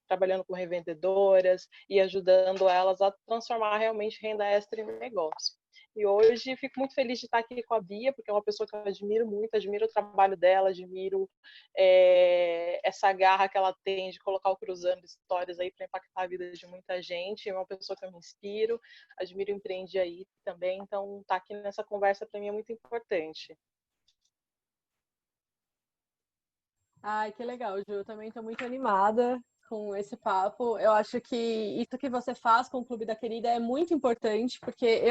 trabalhando com revendedoras e ajudando elas a transformar realmente renda extra em negócio. E hoje fico muito feliz de estar aqui com a Bia, porque é uma pessoa que eu admiro muito, admiro o trabalho dela, admiro essa garra que ela tem de colocar o Cruzando Histórias aí para impactar a vida de muita gente. É uma pessoa que eu me inspiro, admiro o Empreende Aí também, então estar aqui nessa conversa para mim é muito importante. Ai, que legal, Ju. Eu também estou muito animada com esse papo. Eu acho que isso que você faz com o Clube da Querida é muito importante, porque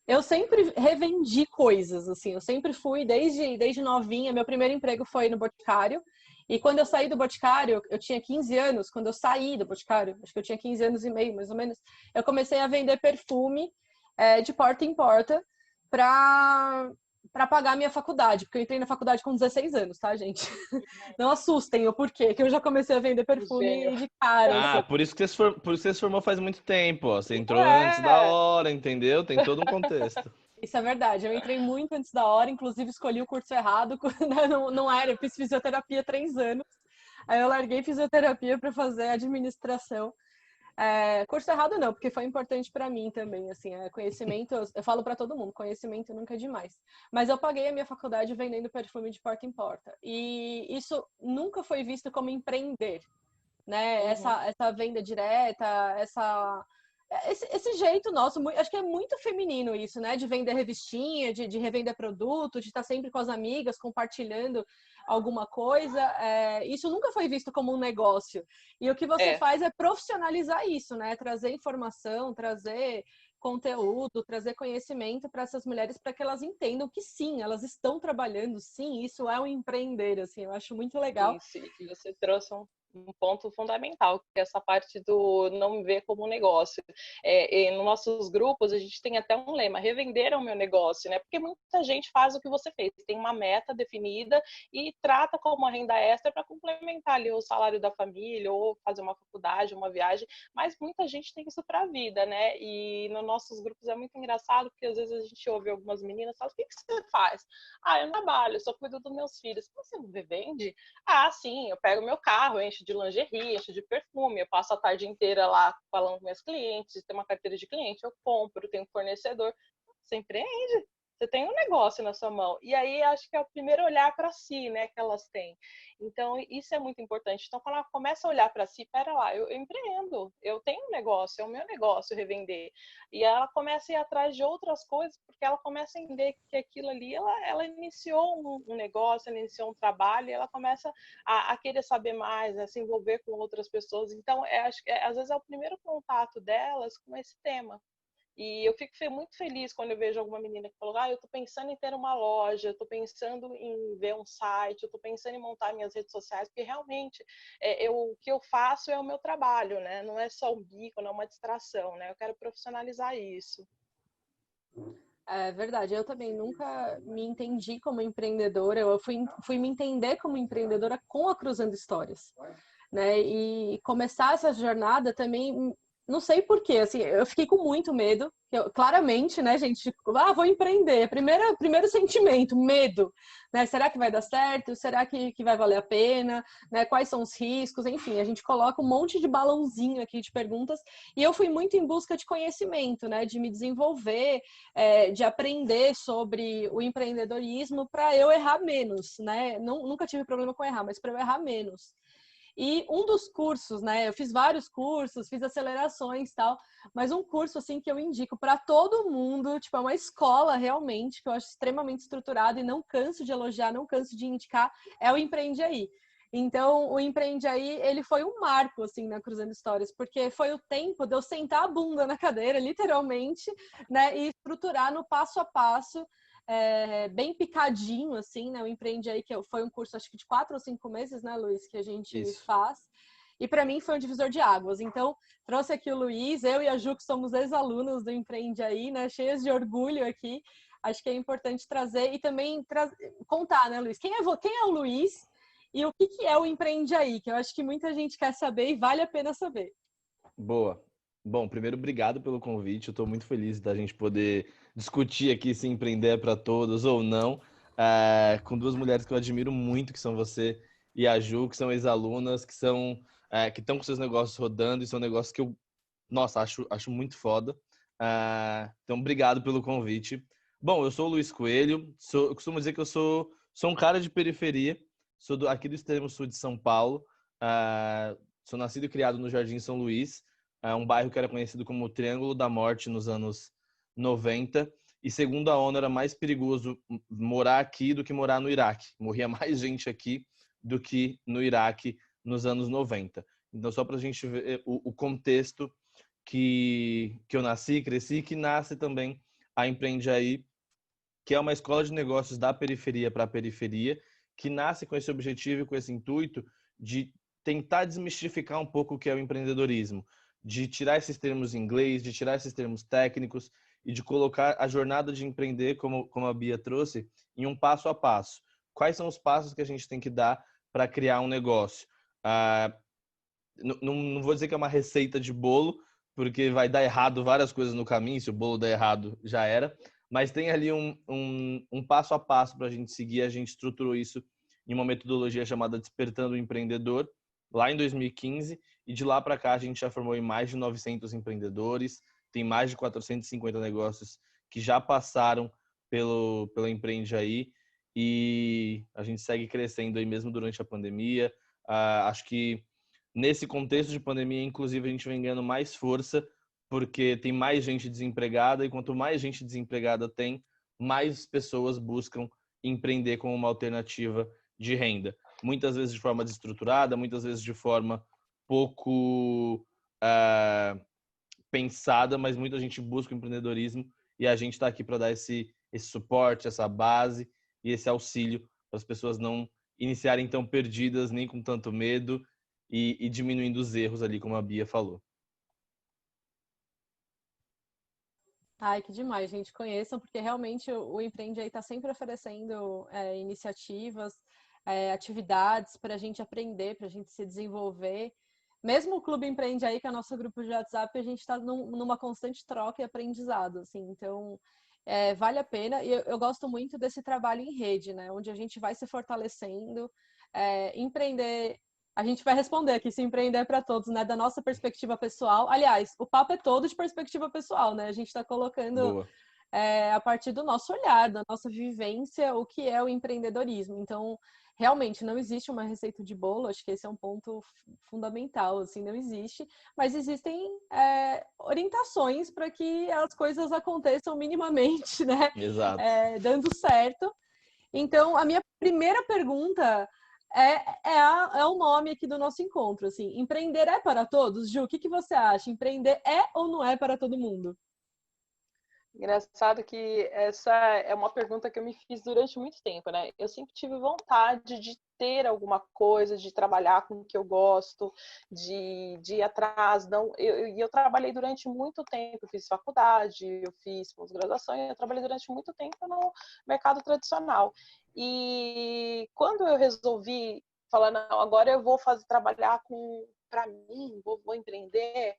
eu sempre revendi coisas, assim. Eu sempre fui, desde novinha. Meu primeiro emprego foi no Boticário. E quando eu saí do Boticário, eu tinha 15 anos. Quando eu saí do Boticário, acho que eu tinha 15 anos e meio, mais ou menos, eu comecei a vender perfume de porta em porta para pagar a minha faculdade, porque eu entrei na faculdade com 16 anos, tá, gente? Não assustem o porquê, que eu já comecei a vender perfume de cara. Ah, Assim. por isso que você se formou faz muito tempo, ó. Você entrou antes da hora, entendeu? Tem todo um contexto. Isso é verdade, eu entrei muito antes da hora, inclusive escolhi o curso errado, não era, eu fiz fisioterapia 3 anos, aí eu larguei fisioterapia para fazer administração. Curso errado não, porque foi importante para mim também, assim, conhecimento, eu falo para todo mundo, conhecimento nunca é demais. Mas eu paguei a minha faculdade vendendo perfume de porta em porta, e isso nunca foi visto como empreender, né? Essa venda direta, esse jeito nosso, acho que é muito feminino isso, né? De vender revistinha, de revender produto, de estar sempre com as amigas, compartilhando alguma coisa. Isso nunca foi visto como um negócio. E o que você faz é profissionalizar isso, né? Trazer informação, trazer conteúdo, trazer conhecimento para essas mulheres, para que elas entendam que sim, elas estão trabalhando, sim, isso é um empreender, assim, eu acho muito legal. Isso, e você trouxe um ponto fundamental, que é essa parte do não me ver como um negócio. E nos nossos grupos, a gente tem até um lema, revender é o meu negócio, né? Porque muita gente faz o que você fez, tem uma meta definida e trata como uma renda extra para complementar ali o salário da família, ou fazer uma faculdade, uma viagem, mas muita gente tem isso para a vida, né? E nos nossos grupos é muito engraçado, porque às vezes a gente ouve algumas meninas falam, o que você faz? Eu trabalho, eu só cuido dos meus filhos. Você não revende? Sim, eu pego meu carro, encho de lingerie, encho de perfume, eu passo a tarde inteira lá falando com meus clientes, tem uma carteira de cliente, eu compro, tenho um fornecedor. Você empreende, você tem um negócio na sua mão. E aí acho que é o primeiro olhar para si, né, que elas têm. Então isso é muito importante. Então quando ela começa a olhar para si, pera lá, eu empreendo, eu tenho um negócio, é o meu negócio revender. E ela começa a ir atrás de outras coisas, porque ela começa a entender que aquilo ali, ela iniciou um negócio, ela iniciou um trabalho, e ela começa a querer saber mais, a se envolver com outras pessoas. Então acho que às vezes é o primeiro contato delas com esse tema. E eu fico muito feliz quando eu vejo alguma menina que falou, eu estou pensando em ter uma loja, eu estou pensando em ver um site, eu estou pensando em montar minhas redes sociais, porque realmente o que eu faço é o meu trabalho, né? Não é só um bico, não é uma distração, né? Eu quero profissionalizar isso. É verdade, eu também nunca me entendi como empreendedora, eu fui me entender como empreendedora com a Cruzando Histórias, né? E começar essa jornada também, não sei porquê, assim, eu fiquei com muito medo, claramente, né, gente, vou empreender, primeiro sentimento, medo, né, será que vai dar certo, será que vai valer a pena, né, quais são os riscos, enfim, a gente coloca um monte de balãozinho aqui de perguntas, e eu fui muito em busca de conhecimento, né, de me desenvolver, de aprender sobre o empreendedorismo para eu errar menos, né, nunca tive problema com errar, mas para eu errar menos. E um dos cursos, né, eu fiz vários cursos, fiz acelerações e tal, mas um curso, assim, que eu indico para todo mundo, tipo, é uma escola realmente, que eu acho extremamente estruturado e não canso de elogiar, não canso de indicar, é o Empreende Aí. Então, o Empreende Aí, ele foi um marco, assim, na Cruzando Histórias, porque foi o tempo de eu sentar a bunda na cadeira, literalmente, né, e estruturar no passo a passo, bem picadinho, assim, né? O Empreende Aí, que foi um curso, acho que de 4 ou 5 meses, né, Luiz, que a gente faz. E para mim foi um divisor de águas. Então, trouxe aqui o Luiz, eu e a Ju, que somos ex-alunos do Empreende Aí, né? Cheias de orgulho aqui. Acho que é importante trazer e também contar, né, Luiz? Quem é o Luiz e o que é o Empreende Aí? Que eu acho que muita gente quer saber e vale a pena saber. Boa. Bom, primeiro, obrigado pelo convite. Eu estou muito feliz da gente poder discutir aqui se empreender é para todos ou não, com duas mulheres que eu admiro muito, que são você e a Ju, que são ex-alunas, que são que estão com seus negócios rodando, e são negócios que eu, nossa, acho muito foda. Então, obrigado pelo convite. Bom, eu sou o Luiz Coelho, eu costumo dizer que eu sou um cara de periferia, sou aqui do extremo sul de São Paulo, sou nascido e criado no Jardim São Luís, um bairro que era conhecido como o Triângulo da Morte nos anos 90, e segundo a ONU era mais perigoso morar aqui do que morar no Iraque. Morria mais gente aqui do que no Iraque nos anos 90. Então, só para a gente ver o contexto que eu nasci, cresci, que nasce também a Empreende Aí, que é uma escola de negócios da periferia para a periferia, que nasce com esse objetivo e com esse intuito de tentar desmistificar um pouco o que é o empreendedorismo, de tirar esses termos em inglês, de tirar esses termos técnicos e de colocar a jornada de empreender, como a Bia trouxe, em um passo a passo. Quais são os passos que a gente tem que dar para criar um negócio? Não vou dizer que é uma receita de bolo, porque vai dar errado várias coisas no caminho, se o bolo der errado, já era. Mas tem ali um passo a passo para a gente seguir. A gente estruturou isso em uma metodologia chamada Despertando o Empreendedor, lá em 2015. E de lá para cá a gente já formou em mais de 900 empreendedores, tem mais de 450 negócios que já passaram pelo Empreende Aí. E a gente segue crescendo aí mesmo durante a pandemia. Acho que nesse contexto de pandemia, inclusive, a gente vem ganhando mais força, porque tem mais gente desempregada, e quanto mais gente desempregada tem, mais pessoas buscam empreender como uma alternativa de renda. Muitas vezes de forma desestruturada, muitas vezes de forma pouco pensada, mas muita gente busca o empreendedorismo, e a gente está aqui para dar esse suporte, essa base e esse auxílio para as pessoas não iniciarem tão perdidas, nem com tanto medo, e diminuindo os erros ali, como a Bia falou. Ai, que demais, gente. Conheçam, porque realmente o Empreende Aí está sempre oferecendo iniciativas, atividades para a gente aprender, para a gente se desenvolver. Mesmo o Clube Empreende Aí, que é o nosso grupo de WhatsApp, a gente está numa constante troca e aprendizado, assim. Então, vale a pena. E eu gosto muito desse trabalho em rede, né? Onde a gente vai se fortalecendo. Empreender, a gente vai responder aqui se empreender é para todos, né? Da nossa perspectiva pessoal. Aliás, o papo é todo de perspectiva pessoal, né? A gente está colocando a partir do nosso olhar, da nossa vivência, o que é o empreendedorismo. Então, realmente, não existe uma receita de bolo, acho que esse é um ponto fundamental, assim, não existe, mas existem orientações para que as coisas aconteçam minimamente, né? Exato. Dando certo. Então, a minha primeira pergunta é o nome aqui do nosso encontro, assim, empreender é para todos? Ju, o que você acha? Empreender é ou não é para todo mundo? Engraçado que essa é uma pergunta que eu me fiz durante muito tempo, né? Eu sempre tive vontade de ter alguma coisa, de trabalhar com o que eu gosto, de ir atrás. Não, eu trabalhei durante muito tempo, eu fiz faculdade, eu fiz pós-graduação, eu trabalhei durante muito tempo no mercado tradicional. E quando eu resolvi falar, não, agora eu vou trabalhar para mim, vou empreender,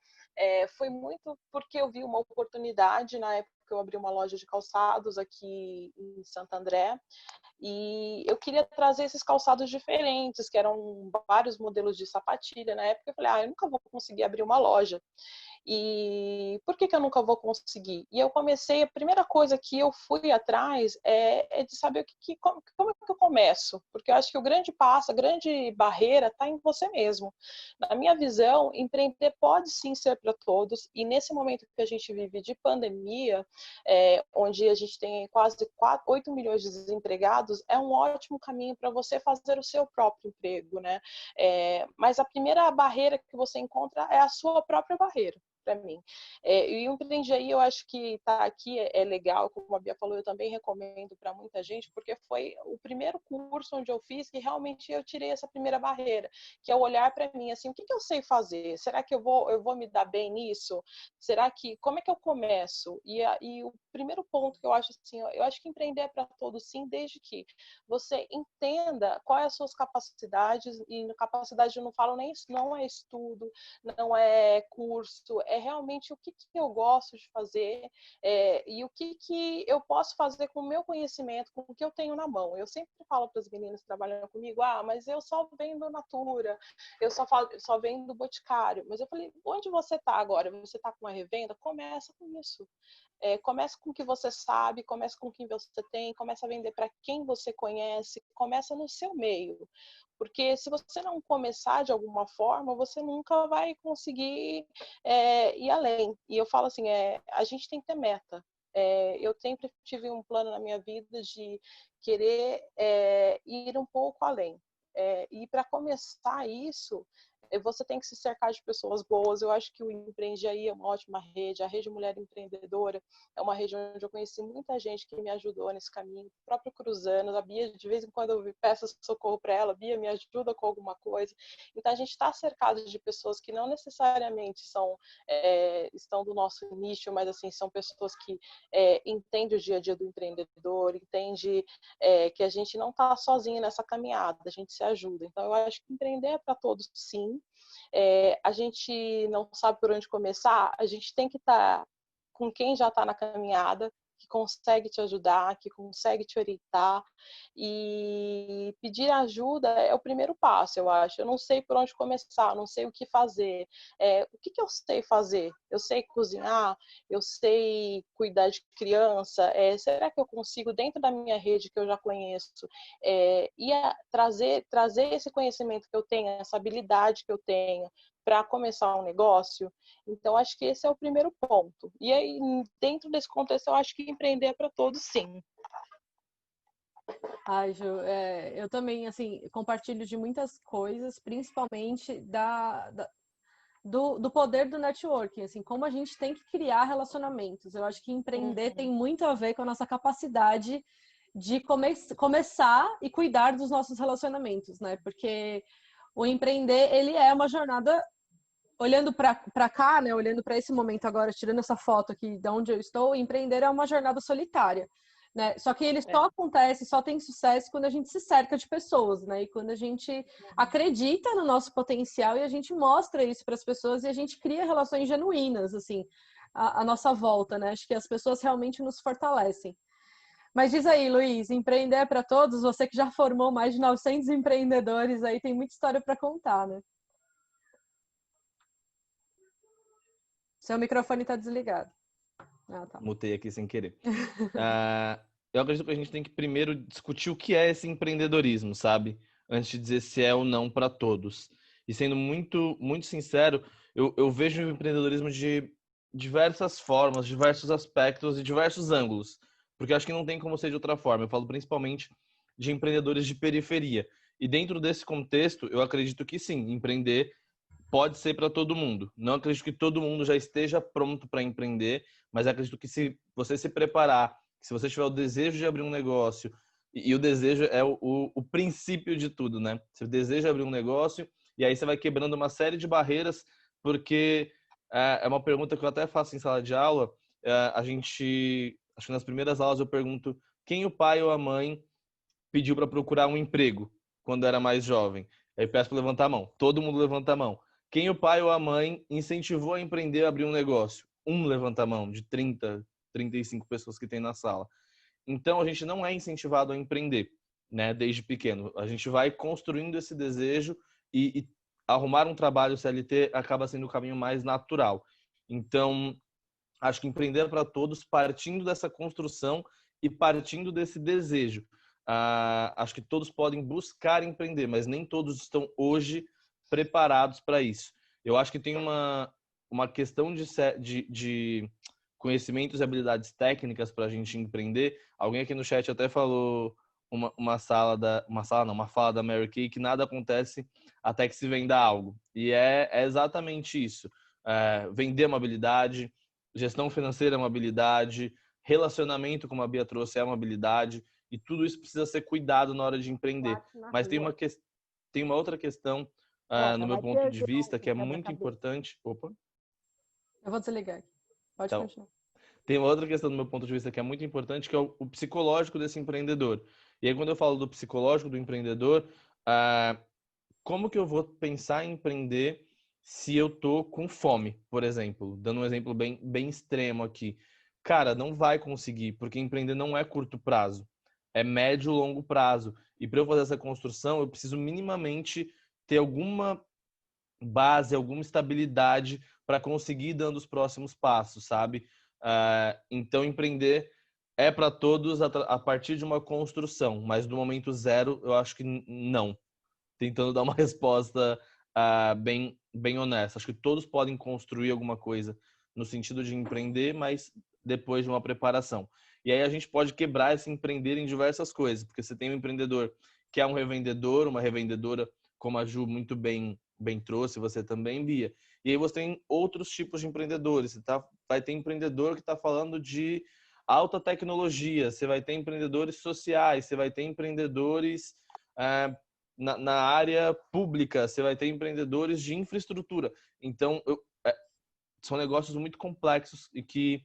foi muito porque eu vi uma oportunidade na época que eu abri uma loja de calçados aqui em Santo André, e eu queria trazer esses calçados diferentes, que eram vários modelos de sapatilha. Na época eu falei, eu nunca vou conseguir abrir uma loja. E por que eu nunca vou conseguir? E eu comecei, a primeira coisa que eu fui atrás é de saber como é que eu começo. Porque eu acho que o grande passo, a grande barreira está em você mesmo. Na minha visão, empreender pode sim ser para todos. E nesse momento que a gente vive de pandemia, onde a gente tem quase 8 milhões de desempregados, é um ótimo caminho para você fazer o seu próprio emprego, né? Mas a primeira barreira que você encontra é a sua própria barreira. Para mim. E o Empreende Aí, eu acho que tá aqui é legal, como a Bia falou, eu também recomendo para muita gente, porque foi o primeiro curso onde eu fiz que realmente eu tirei essa primeira barreira, que é o olhar para mim, assim, o que eu sei fazer? Será que eu vou me dar bem nisso? Será que, como é que eu começo? E o primeiro ponto que eu acho assim, eu acho que empreender é para todos sim, desde que você entenda quais as suas capacidades, e capacidade eu não falo nem isso, não é estudo, não é curso, é realmente o que eu gosto de fazer e o que eu posso fazer com o meu conhecimento, com o que eu tenho na mão. Eu sempre falo para as meninas que trabalham comigo, mas eu só vendo Natura, eu só vendo Boticário. Mas eu falei, onde você está agora? Você está com uma revenda? Começa com isso. Começa com o que você sabe, começa com o que você tem, começa a vender para quem você conhece, começa no seu meio. Porque se você não começar de alguma forma, você nunca vai conseguir ir além. E eu falo assim, a gente tem que ter meta. Eu sempre tive um plano na minha vida de querer ir um pouco além. E para começar isso, você tem que se cercar de pessoas boas. Eu acho que o Empreende Aí é uma ótima rede. A Rede Mulher Empreendedora é uma rede onde eu conheci muita gente que me ajudou nesse caminho. O próprio Cruzanos, a Bia, de vez em quando eu peço socorro para ela, Bia, me ajuda com alguma coisa. Então, a gente está cercado de pessoas que não necessariamente estão do nosso nicho, mas assim, são pessoas que entendem o dia a dia do empreendedor, entendem que a gente não está sozinho nessa caminhada, a gente se ajuda. Então, eu acho que empreender é para todos, sim. A gente não sabe por onde começar, a gente tem que estar com quem já está na caminhada, que consegue te ajudar, que consegue te orientar, e pedir ajuda é o primeiro passo, eu acho. Eu não sei por onde começar, não sei o que fazer. O que eu sei fazer? Eu sei cozinhar, eu sei cuidar de criança, será que eu consigo, dentro da minha rede que eu já conheço, trazer esse conhecimento que eu tenho, essa habilidade que eu tenho, para começar um negócio? Então, acho que esse é o primeiro ponto. E aí, dentro desse contexto, eu acho que empreender é para todos, sim. Ai, Ju, eu também, assim, compartilho de muitas coisas, principalmente do poder do networking, assim, como a gente tem que criar relacionamentos. Eu acho que empreender tem muito a ver com a nossa capacidade de começar e cuidar dos nossos relacionamentos, né? Porque o empreender, ele é uma jornada, olhando para cá, né? Olhando para esse momento agora, tirando essa foto aqui de onde eu estou, empreender é uma jornada solitária. Né? Só que ele só acontece, só tem sucesso quando a gente se cerca de pessoas, né? E quando a gente acredita no nosso potencial e a gente mostra isso para as pessoas e a gente cria relações genuínas, assim, à nossa volta, né? Acho que as pessoas realmente nos fortalecem. Mas diz aí, Luiz, empreender é para todos? Você que já formou mais de 900 empreendedores aí, tem muita história para contar, né? Seu microfone está desligado. Tá. Mutei aqui sem querer. Eu acredito que a gente tem que primeiro discutir o que é esse empreendedorismo, sabe? Antes de dizer se é ou não para todos. E sendo muito, muito sincero, eu vejo o empreendedorismo de diversas formas, diversos aspectos e diversos ângulos. Porque eu acho que não tem como ser de outra forma. Eu falo principalmente de empreendedores de periferia. E dentro desse contexto, eu acredito que sim, empreender pode ser para todo mundo. Não acredito que todo mundo já esteja pronto para empreender, mas acredito que se você se preparar, se você tiver o desejo de abrir um negócio, e o desejo é o princípio de tudo, né? Você deseja abrir um negócio, e aí você vai quebrando uma série de barreiras, porque é uma pergunta que eu até faço em sala de aula. Acho que nas primeiras aulas eu pergunto quem o pai ou a mãe pediu para procurar um emprego quando era mais jovem. Aí peço para levantar a mão. Todo mundo levanta a mão. Quem o pai ou a mãe incentivou a empreender, a abrir um negócio? Um levanta a mão, de 30, 35 pessoas que tem na sala. Então, a gente não é incentivado a empreender, né, desde pequeno. A gente vai construindo esse desejo e arrumar um trabalho CLT acaba sendo o caminho mais natural. Então, acho que empreender é para todos, partindo dessa construção e partindo desse desejo. Acho que todos podem buscar empreender, mas nem todos estão hoje preparados para isso. Eu acho que tem uma questão de conhecimentos e habilidades técnicas para a gente empreender. Alguém aqui no chat até falou uma fala da Mary Kay, que nada acontece até que se venda algo. E é exatamente isso. Vender uma habilidade, gestão financeira é uma habilidade, relacionamento, como a Bia trouxe, é uma habilidade, e tudo isso precisa ser cuidado na hora de empreender. Mas tem uma outra questão, no meu ponto de vista, que é muito importante. Opa! Eu vou desligar aqui. Pode continuar. Tem uma outra questão do meu ponto de vista que é muito importante, que é o psicológico desse empreendedor. E aí, quando eu falo do psicológico do empreendedor, como que eu vou pensar em empreender se eu tô com fome, por exemplo, dando um exemplo bem extremo aqui. Cara, não vai conseguir, porque empreender não é curto prazo, é médio e longo prazo. E para eu fazer essa construção, eu preciso minimamente ter alguma base, alguma estabilidade para conseguir ir dando os próximos passos, sabe? Então, empreender é para todos a partir de uma construção, mas do momento zero, eu acho que não. Tentando dar uma resposta bem honesta. Acho que todos podem construir alguma coisa no sentido de empreender, mas depois de uma preparação. E aí a gente pode quebrar esse empreender em diversas coisas, porque você tem um empreendedor que é um revendedor, uma revendedora, como a Ju muito bem trouxe, você também, Bia. E aí você tem outros tipos de empreendedores. Vai ter empreendedor que está falando de alta tecnologia, você vai ter empreendedores sociais, você vai ter empreendedores na área pública, você vai ter empreendedores de infraestrutura. Então, são negócios muito complexos e que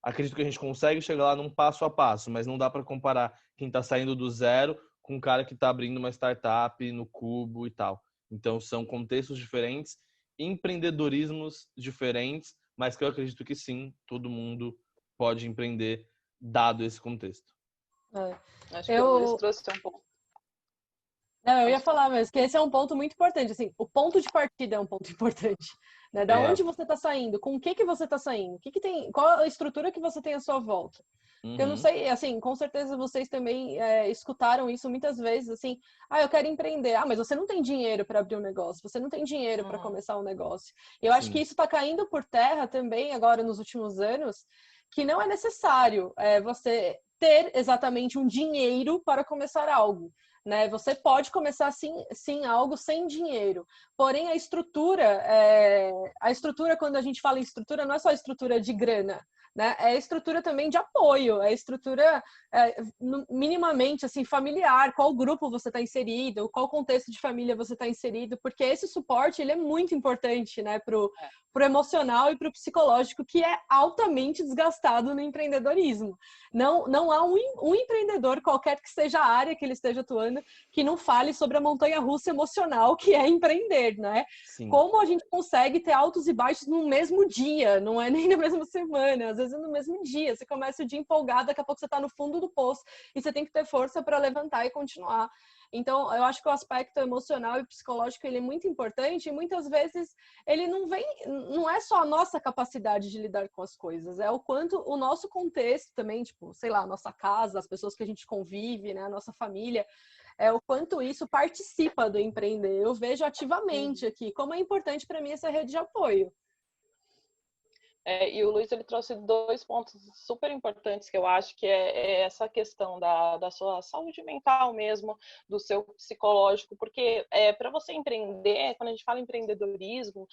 acredito que a gente consegue chegar lá num passo a passo, mas não dá para comparar quem está saindo do zero com um cara que está abrindo uma startup no Cubo e tal. Então, são contextos diferentes, empreendedorismos diferentes, mas que eu acredito que sim, todo mundo pode empreender dado esse contexto. Acho que o Luiz trouxe um pouco. Não, eu ia falar mesmo que esse é um ponto muito importante. Assim, o ponto de partida é um ponto importante. Né? Da onde você está saindo? Com o que você está saindo? O que tem? Qual a estrutura que você tem à sua volta? Porque eu não sei, assim, com certeza vocês também escutaram isso muitas vezes, assim, eu quero empreender. Mas você não tem dinheiro para abrir um negócio, você não tem dinheiro para começar um negócio. Eu acho que isso está caindo por terra também agora nos últimos anos, que não é necessário você ter exatamente um dinheiro para começar algo. Né? Você pode começar sim algo sem dinheiro, porém a estrutura, quando a gente fala em estrutura, não é só a estrutura de grana, né? É a estrutura também de apoio, é a estrutura minimamente assim familiar, qual grupo você está inserido, qual contexto de família você está inserido, porque esse suporte ele é muito importante, né, pro emocional e pro psicológico, que é altamente desgastado no empreendedorismo. Não há um empreendedor, qualquer que seja a área que ele esteja atuando, que não fale sobre a montanha-russa emocional que é empreender, né? Sim. Como a gente consegue ter altos e baixos no mesmo dia, não é nem na mesma semana, às vezes é no mesmo dia. Você começa o dia empolgado, daqui a pouco você está no fundo do poço e você tem que ter força para levantar e continuar. Então, eu acho que o aspecto emocional e psicológico ele é muito importante e muitas vezes ele não é só a nossa capacidade de lidar com as coisas, é o quanto o nosso contexto também, tipo, sei lá, a nossa casa, as pessoas que a gente convive, né, a nossa família, o quanto isso participa do empreender. Eu vejo ativamente aqui como é importante para mim essa rede de apoio. E o Luiz ele trouxe 2 pontos super importantes que eu acho que é essa questão da sua saúde mental mesmo, do seu psicológico, porque para você empreender, quando a gente fala em empreendedorismo,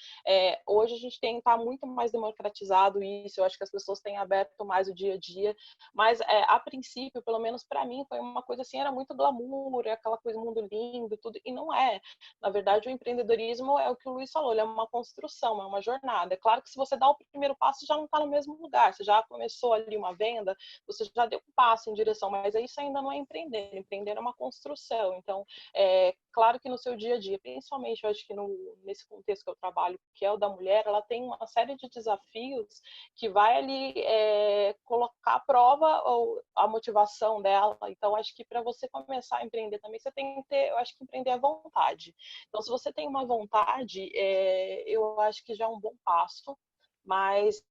hoje a gente tá muito mais democratizado isso, eu acho que as pessoas têm aberto mais o dia a dia, mas a princípio, pelo menos para mim, foi uma coisa assim, era muito glamour, aquela coisa mundo lindo, tudo, e não é. Na verdade, o empreendedorismo é o que o Luiz falou, ele é uma construção, é uma jornada. É claro que se você dá o primeiro passo, já não está no mesmo lugar, você já começou ali uma venda, você já deu um passo em direção, mas isso ainda não é empreender. Empreender é uma construção. Então, claro que no seu dia a dia, principalmente eu acho que nesse contexto que eu trabalho, que é o da mulher, ela tem uma série de desafios que vai ali colocar à prova a motivação dela. Então, acho que para você começar a empreender também, você tem que ter, eu acho que empreender é vontade. Então, se você tem uma vontade, eu acho que já é um bom passo. Mas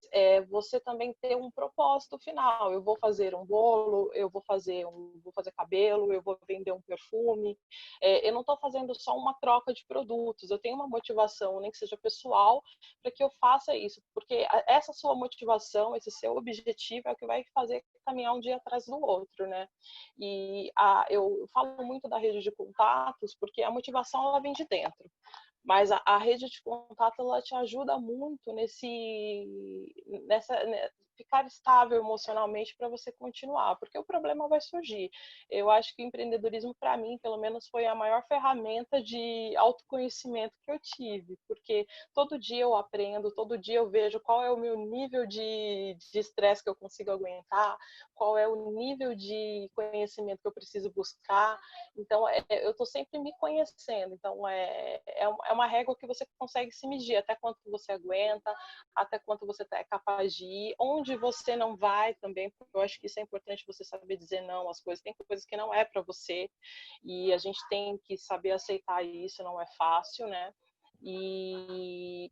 você também ter um propósito final. Eu vou fazer um bolo, eu vou fazer cabelo, eu vou vender um perfume. Eu não estou fazendo só uma troca de produtos. Eu tenho uma motivação, nem que seja pessoal, para que eu faça isso. Porque essa sua motivação, esse seu objetivo é o que vai fazer caminhar um dia atrás do outro, né? E eu falo muito da rede de contatos, porque a motivação ela vem de dentro. Mas a rede de contato ela te ajuda muito ficar estável emocionalmente para você continuar, porque o problema vai surgir. Eu acho que o empreendedorismo, para mim, pelo menos, foi a maior ferramenta de autoconhecimento que eu tive, porque todo dia eu aprendo, todo dia eu vejo qual é o meu nível de estresse que eu consigo aguentar, qual é o nível de conhecimento que eu preciso buscar. Então, eu estou sempre me conhecendo. Então, é uma régua que você consegue se medir, até quanto você aguenta, até quanto você é capaz de ir, onde você não vai também, porque eu acho que isso é importante, você saber dizer não às coisas. Tem coisas que não é para você e a gente tem que saber aceitar isso, não é fácil, né? E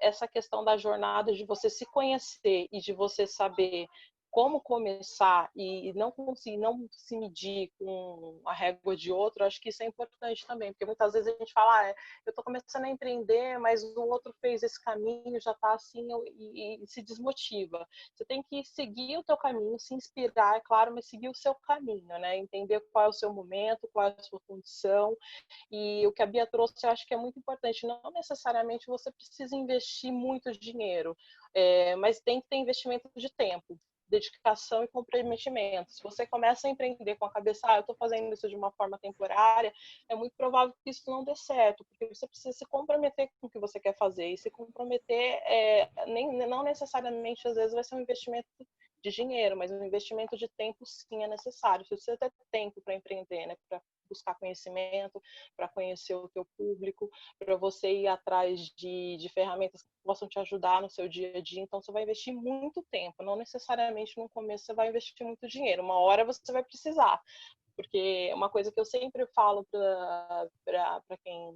essa questão da jornada, de você se conhecer e de você saber como começar e não conseguir, não se medir com a régua de outro, acho que isso é importante também, porque muitas vezes a gente fala, eu estou começando a empreender, mas o outro fez esse caminho, já está assim, e se desmotiva. Você tem que seguir o teu caminho, se inspirar, é claro, mas seguir o seu caminho, né? Entender qual é o seu momento, qual é a sua condição, e o que a Bia trouxe, eu acho que é muito importante. Não necessariamente você precisa investir muito dinheiro, mas tem que ter investimento de tempo, dedicação e comprometimento. Se você começa a empreender com a cabeça, eu estou fazendo isso de uma forma temporária, é muito provável que isso não dê certo, porque você precisa se comprometer com o que você quer fazer, e se comprometer não necessariamente, às vezes, vai ser um investimento de dinheiro, mas um investimento de tempo sim é necessário. Se você tem tempo para empreender, né, para buscar conhecimento, para conhecer o teu público, para você ir atrás de ferramentas que possam te ajudar no seu dia a dia. Então, você vai investir muito tempo, não necessariamente no começo você vai investir muito dinheiro. Uma hora você vai precisar, porque uma coisa que eu sempre falo para quem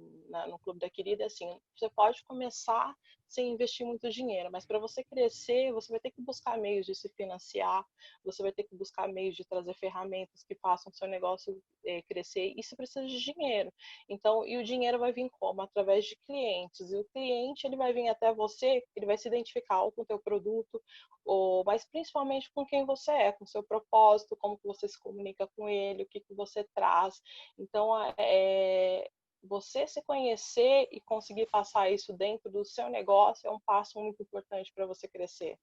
no Clube da Querida é assim, você pode começar sem investir muito dinheiro, mas para você crescer, você vai ter que buscar meios de se financiar, você vai ter que buscar meios de trazer ferramentas que façam o seu negócio crescer, e isso precisa de dinheiro. Então, e o dinheiro vai vir como? Através de clientes, e o cliente ele vai vir até você, ele vai se identificar ou com o teu produto, mas principalmente com quem você é, com o seu propósito, como que você se comunica com ele, o que você traz. Então, você se conhecer e conseguir passar isso dentro do seu negócio é um passo muito importante para você crescer.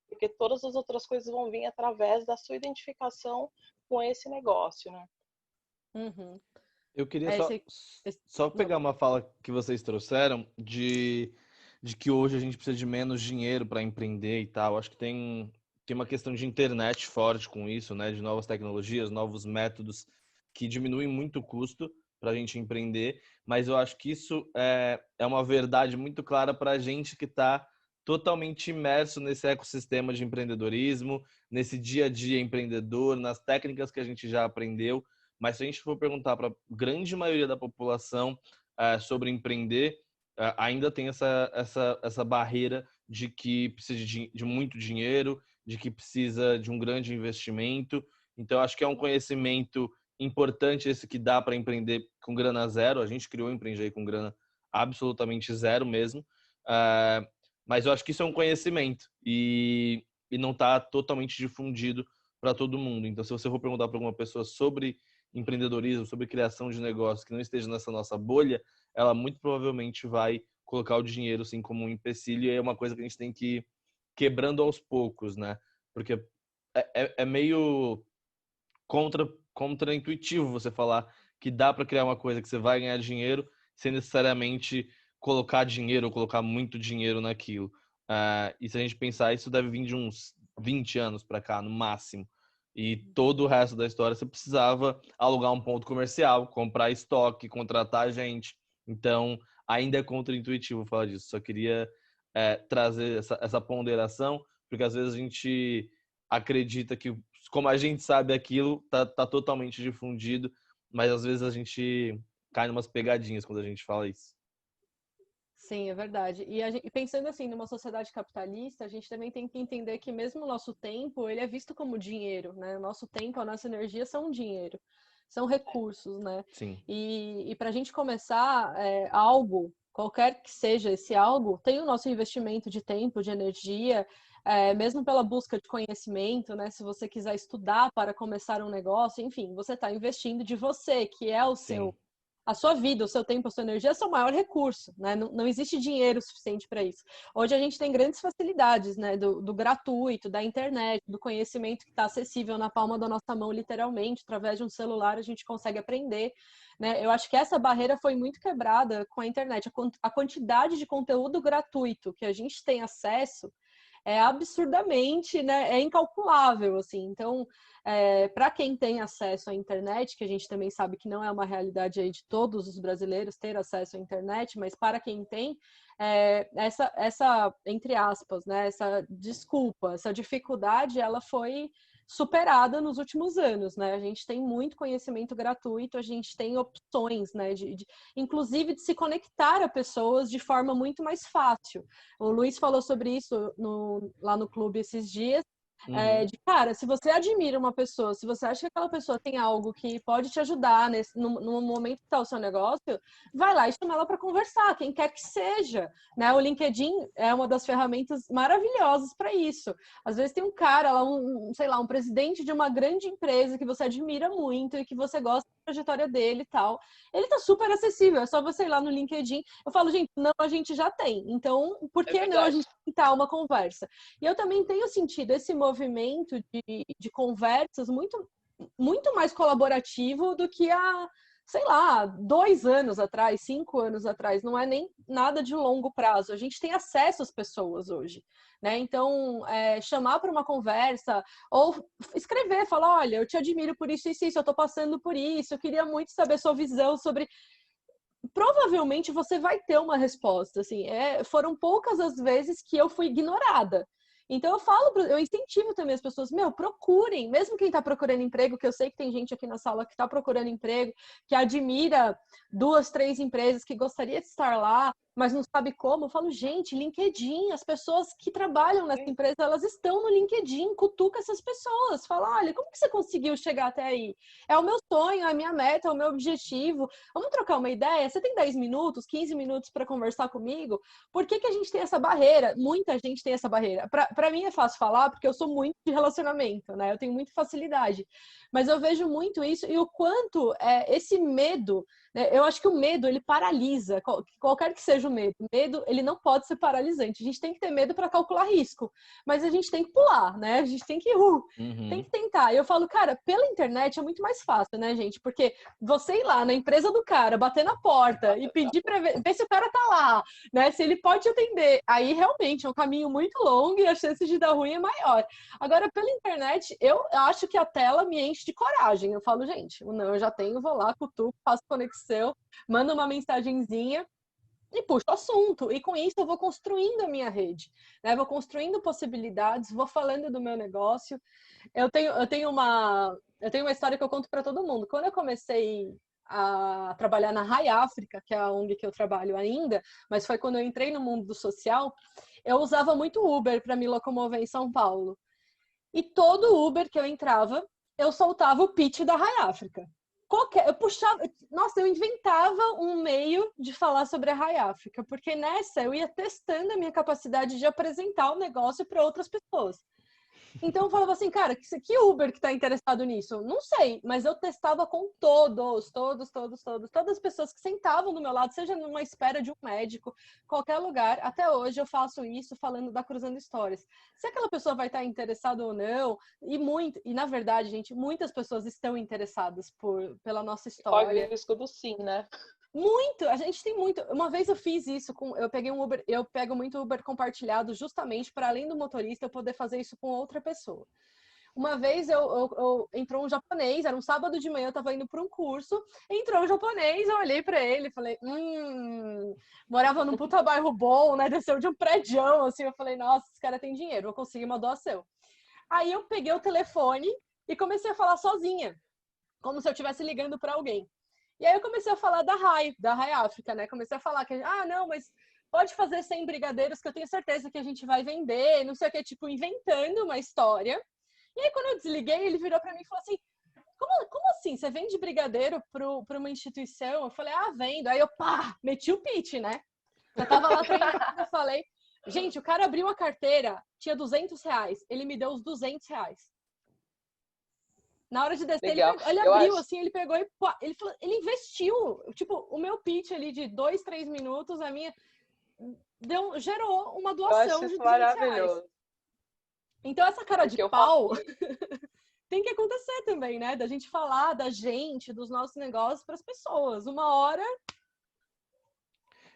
Porque todas as outras coisas vão vir através da sua identificação com esse negócio, né? Uhum. Eu queria só pegar uma fala que vocês trouxeram de que hoje a gente precisa de menos dinheiro para empreender e tal. Acho que tem uma questão de internet forte com isso, né? De novas tecnologias, novos métodos que diminuem muito o custo para a gente empreender. Mas eu acho que isso é uma verdade muito clara para a gente que está totalmente imerso nesse ecossistema de empreendedorismo, nesse dia a dia empreendedor, nas técnicas que a gente já aprendeu. Mas se a gente for perguntar para a grande maioria da população sobre empreender, ainda tem essa barreira de que precisa de muito dinheiro, de que precisa de um grande investimento. Então, acho que é um conhecimento importante esse que dá para empreender com grana zero. A gente criou o Empreender com grana absolutamente zero mesmo. Mas eu acho que isso é um conhecimento e não está totalmente difundido para todo mundo. Então, se você for perguntar para alguma pessoa sobre empreendedorismo, sobre criação de negócio que não esteja nessa nossa bolha, ela muito provavelmente vai colocar o dinheiro assim como um empecilho, e é uma coisa que a gente tem que ir quebrando aos poucos, né? Porque é meio contra-intuitivo você falar que dá para criar uma coisa que você vai ganhar dinheiro sem necessariamente colocar dinheiro ou colocar muito dinheiro naquilo. E se a gente pensar, isso deve vir de uns 20 anos para cá, no máximo. E todo o resto da história você precisava alugar um ponto comercial, comprar estoque, contratar gente. Então, ainda é contra-intuitivo falar disso. Só queria trazer essa ponderação, porque às vezes a gente acredita que, como a gente sabe aquilo, tá totalmente difundido, mas às vezes a gente cai numas pegadinhas quando a gente fala isso. Sim, é verdade. E pensando assim, numa sociedade capitalista, a gente também tem que entender que mesmo o nosso tempo, ele é visto como dinheiro, né? O nosso tempo, a nossa energia são dinheiro, são recursos, né? Sim. E para a gente começar algo, qualquer que seja esse algo, tem o nosso investimento de tempo, de energia, mesmo pela busca de conhecimento, né? Se você quiser estudar para começar um negócio, enfim, você está investindo de você, que é o seu A sua vida, o seu tempo, a sua energia é o seu maior recurso, né? Não existe dinheiro suficiente para isso. Hoje a gente tem grandes facilidades, né? Do gratuito, da internet, do conhecimento que está acessível na palma da nossa mão, literalmente, através de um celular a gente consegue aprender, né? Eu acho que essa barreira foi muito quebrada com a internet. A quantidade de conteúdo gratuito que a gente tem acesso é absurdamente, né, é incalculável, assim. Então, para quem tem acesso à internet, que a gente também sabe que não é uma realidade aí de todos os brasileiros ter acesso à internet, mas para quem tem, essa, entre aspas, né, essa desculpa, essa dificuldade, ela foi superada nos últimos anos, né? A gente tem muito conhecimento gratuito, a gente tem opções, né, inclusive de se conectar a pessoas de forma muito mais fácil. O Luiz falou sobre isso lá no clube esses dias. Cara, se você admira uma pessoa, se você acha que aquela pessoa tem algo que pode te ajudar no momento que está o seu negócio, vai lá e chama ela para conversar, quem quer que seja, né? O LinkedIn é uma das ferramentas maravilhosas para isso. Às vezes tem um cara lá, sei lá, um presidente de uma grande empresa que você admira muito e que você gosta da trajetória dele e tal. Ele tá super acessível, é só você ir lá no LinkedIn. Eu falo, gente, não, a gente já tem. Então, por que não a gente tentar uma conversa? E eu também tenho sentido esse movimento de conversas muito, muito mais colaborativo do que há, sei lá, 2 anos atrás, 5 anos atrás. Não é nem nada de longo prazo. A gente tem acesso às pessoas hoje, né? Então, chamar para uma conversa ou escrever, falar, olha, eu te admiro por isso e isso, eu tô passando por isso, eu queria muito saber sua visão sobre... Provavelmente você vai ter uma resposta, assim, foram poucas as vezes que eu fui ignorada. Então eu incentivo também as pessoas, procurem, mesmo quem está procurando emprego, que eu sei que tem gente aqui na sala que está procurando emprego, que admira 2, 3 empresas, que gostaria de estar lá, mas não sabe como. Eu falo, gente, LinkedIn, as pessoas que trabalham nessa empresa, elas estão no LinkedIn, cutuca essas pessoas, fala, olha, como que você conseguiu chegar até aí? É o meu sonho, é a minha meta, é o meu objetivo. Vamos trocar uma ideia? Você tem 10 minutos, 15 minutos para conversar comigo? Por que que a gente tem essa barreira? Muita gente tem essa barreira. Para mim é fácil falar, porque eu sou muito de relacionamento, né? Eu tenho muita facilidade. Mas eu vejo muito isso e o quanto esse medo, né? Eu acho que o medo, ele paralisa, qualquer que seja o medo. O medo, ele não pode ser paralisante. A gente tem que ter medo para calcular risco, mas a gente tem que pular, né? A gente tem que tem que tentar. Eu falo, cara, pela internet é muito mais fácil, né, gente? Porque você ir lá na empresa do cara, bater na porta e pedir para ver se o cara tá lá, né? Se ele pode te atender. Aí realmente é um caminho muito longo e a chance de dar ruim é maior. Agora, pela internet, eu acho que a tela me enche de coragem. Eu falo, gente, não, eu já tenho, vou lá, cutuco, faço conexão, mando uma mensagenzinha e puxo o assunto. E com isso eu vou construindo a minha rede, né? Vou construindo possibilidades, vou falando do meu negócio. Eu tenho uma história que eu conto para todo mundo. Quando eu comecei a trabalhar na Rai África, que é a ONG que eu trabalho ainda, mas foi quando eu entrei no mundo do social, eu usava muito Uber para me locomover em São Paulo. E todo Uber que eu entrava, eu soltava o pitch da Rai África. Eu puxava, nossa, eu inventava um meio de falar sobre a Rai África, porque nessa eu ia testando a minha capacidade de apresentar o negócio para outras pessoas. Então eu falava assim, cara, que Uber que está interessado nisso? Não sei, mas eu testava com todas as pessoas que sentavam do meu lado, seja numa espera de um médico, qualquer lugar. Até hoje eu faço isso falando da Cruzando Histórias. Se aquela pessoa vai estar interessada ou não, e na verdade, gente, muitas pessoas estão interessadas pela nossa história. Corre o risco do sim, né? Muito, a gente tem muito. Uma vez eu fiz isso eu peguei um Uber, eu pego muito Uber compartilhado justamente para além do motorista eu poder fazer isso com outra pessoa. Uma vez entrou um japonês, era um sábado de manhã, eu tava indo para um curso, entrou um japonês, eu olhei para ele e falei, morava num puta bairro bom, né? Desceu de um prédião, assim, eu falei, nossa, esse cara tem dinheiro, vou conseguir uma doação. Aí eu peguei o telefone e comecei a falar sozinha, como se eu estivesse ligando para alguém. E aí eu comecei a falar da Rai África, né? Comecei a falar que, não, mas pode fazer 100 brigadeiros que eu tenho certeza que a gente vai vender, não sei o que, tipo, inventando uma história. E aí quando eu desliguei, ele virou para mim e falou assim, como assim? Você vende brigadeiro para uma instituição? Eu falei, vendo. Aí eu, meti o pitch, né? Já tava lá treinando, eu falei, gente, o cara abriu a carteira, tinha R$200, ele me deu os R$200. Na hora de descer, Legal. ele abriu, assim, ele pegou e ele falou, ele investiu. Tipo, o meu pitch ali de 2, 3 minutos, a minha gerou uma Eu acho doação de isso R$ 200. maravilhoso. Então, essa cara de Porque eu pau falo, tem que acontecer também, né? Da gente falar da gente, dos nossos negócios para as pessoas. Uma hora.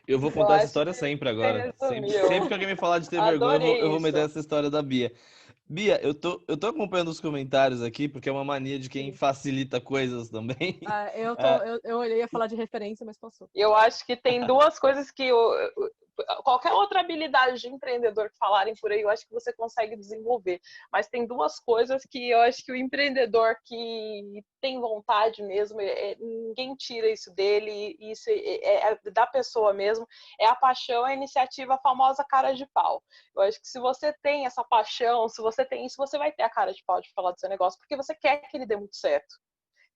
Eu vou eu contar essa acho história que sempre você agora. Sempre resumiu. que alguém me falar de ter vergonha, eu Adorei vou meter isso. essa história da Bia. Bia, eu tô acompanhando os comentários aqui, porque é uma mania de quem Sim. facilita coisas também. Eu olhei a falar de referência, mas passou. Eu acho que tem duas coisas que qualquer outra habilidade de empreendedor que falarem por aí, eu acho que você consegue desenvolver. Mas tem duas coisas que eu acho que o empreendedor que tem vontade mesmo, ninguém tira isso dele, isso é da pessoa mesmo, é a paixão, a iniciativa, a famosa cara de pau. Eu acho que se você tem essa paixão, se você tem isso, você vai ter a cara de pau de falar do seu negócio, porque você quer que ele dê muito certo.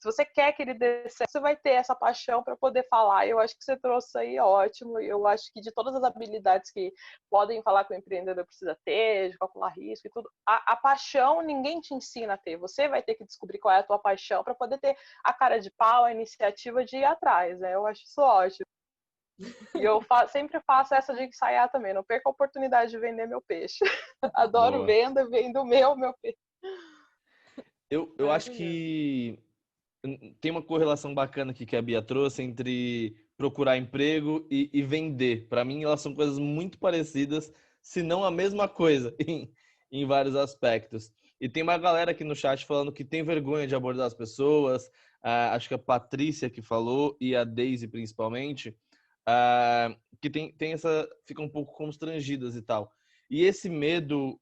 Se você quer que ele dê certo, você vai ter essa paixão para poder falar. Eu acho que você trouxe aí ótimo. Eu acho que de todas as habilidades que podem falar que o empreendedor precisa ter, de calcular risco e tudo, a paixão ninguém te ensina a ter. Você vai ter que descobrir qual é a tua paixão para poder ter a cara de pau, a iniciativa de ir atrás. Né? Eu acho isso ótimo. E eu sempre faço essa de ensaiar também. Não perca a oportunidade de vender meu peixe. Adoro Boa. venda, vendo meu peixe. Eu acho que tem uma correlação bacana aqui que a Bia trouxe entre procurar emprego e vender. Para mim, elas são coisas muito parecidas, se não a mesma coisa, em vários aspectos. E tem uma galera aqui no chat falando que tem vergonha de abordar as pessoas. Acho que a Patrícia que falou, e a Daisy principalmente, que ficam um pouco constrangidas e tal. E esse medo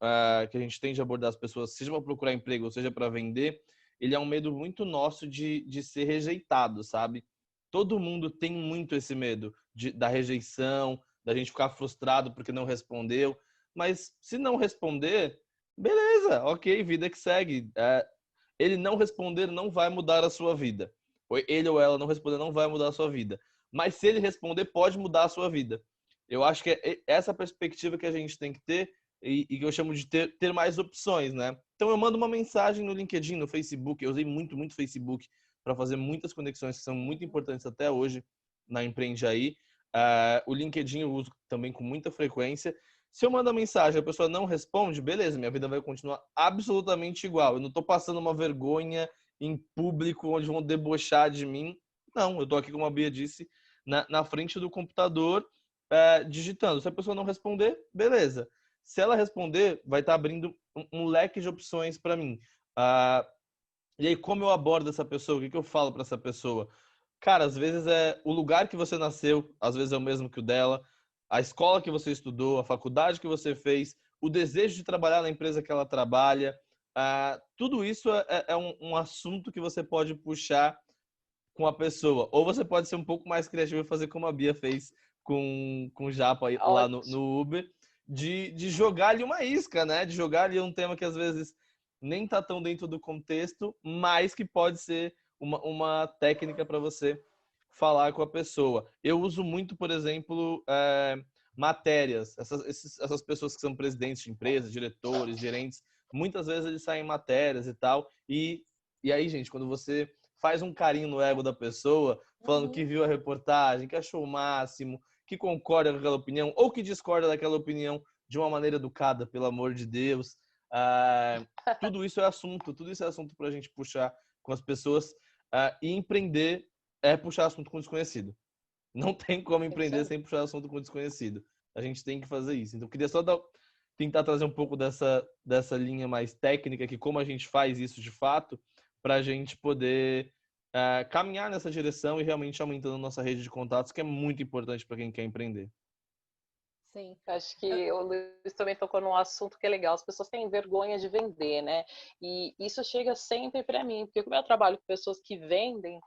que a gente tem de abordar as pessoas, seja para procurar emprego ou seja para vender, ele é um medo muito nosso de ser rejeitado, sabe? Todo mundo tem muito esse medo da rejeição, da gente ficar frustrado porque não respondeu. Mas se não responder, beleza, ok, vida que segue. Ele não responder não vai mudar a sua vida. Ele ou ela não responder não vai mudar a sua vida. Mas se ele responder, pode mudar a sua vida. Eu acho que é essa perspectiva que a gente tem que ter e que eu chamo de ter mais opções, né? Então eu mando uma mensagem no LinkedIn, no Facebook. Eu usei muito Facebook para fazer muitas conexões que são muito importantes até hoje na Empreende Aí. O LinkedIn eu uso também com muita frequência. Se eu mando a mensagem e a pessoa não responde, beleza, minha vida vai continuar absolutamente igual. Eu não estou passando uma vergonha em público onde vão debochar de mim. Não, eu estou aqui, como a Bia disse, na frente do computador, digitando. Se a pessoa não responder, beleza. Se ela responder, vai estar abrindo um leque de opções para mim. E aí, como eu abordo essa pessoa? O que eu falo para essa pessoa? Cara, às vezes é o lugar que você nasceu, às vezes é o mesmo que o dela, a escola que você estudou, a faculdade que você fez, o desejo de trabalhar na empresa que ela trabalha. Tudo isso é um assunto que você pode puxar com a pessoa. Ou você pode ser um pouco mais criativo e fazer como a Bia fez com o Japa lá Ótimo. no Uber, de jogar ali uma isca, né? De jogar ali um tema que às vezes nem tá tão dentro do contexto, mas que pode ser uma técnica para você falar com a pessoa. Eu uso muito, por exemplo, matérias. Essas pessoas que são presidentes de empresas, diretores, gerentes, muitas vezes eles saem matérias e tal. E aí, gente, quando você faz um carinho no ego da pessoa, falando que viu a reportagem, que achou o máximo, que concorda com aquela opinião, ou que discorda daquela opinião de uma maneira educada, pelo amor de Deus. Tudo isso é assunto para a gente puxar com as pessoas. E empreender é puxar assunto com desconhecido. Não tem como empreender sem puxar assunto com desconhecido. A gente tem que fazer isso. Então, eu queria só tentar trazer um pouco dessa linha mais técnica, que como a gente faz isso de fato, para a gente poder caminhar nessa direção e realmente aumentando a nossa rede de contatos, que é muito importante para quem quer empreender. Sim. Acho que o Luiz também tocou num assunto que é legal. As pessoas têm vergonha de vender, né? E isso chega sempre para mim, porque como eu trabalho com pessoas que vendem,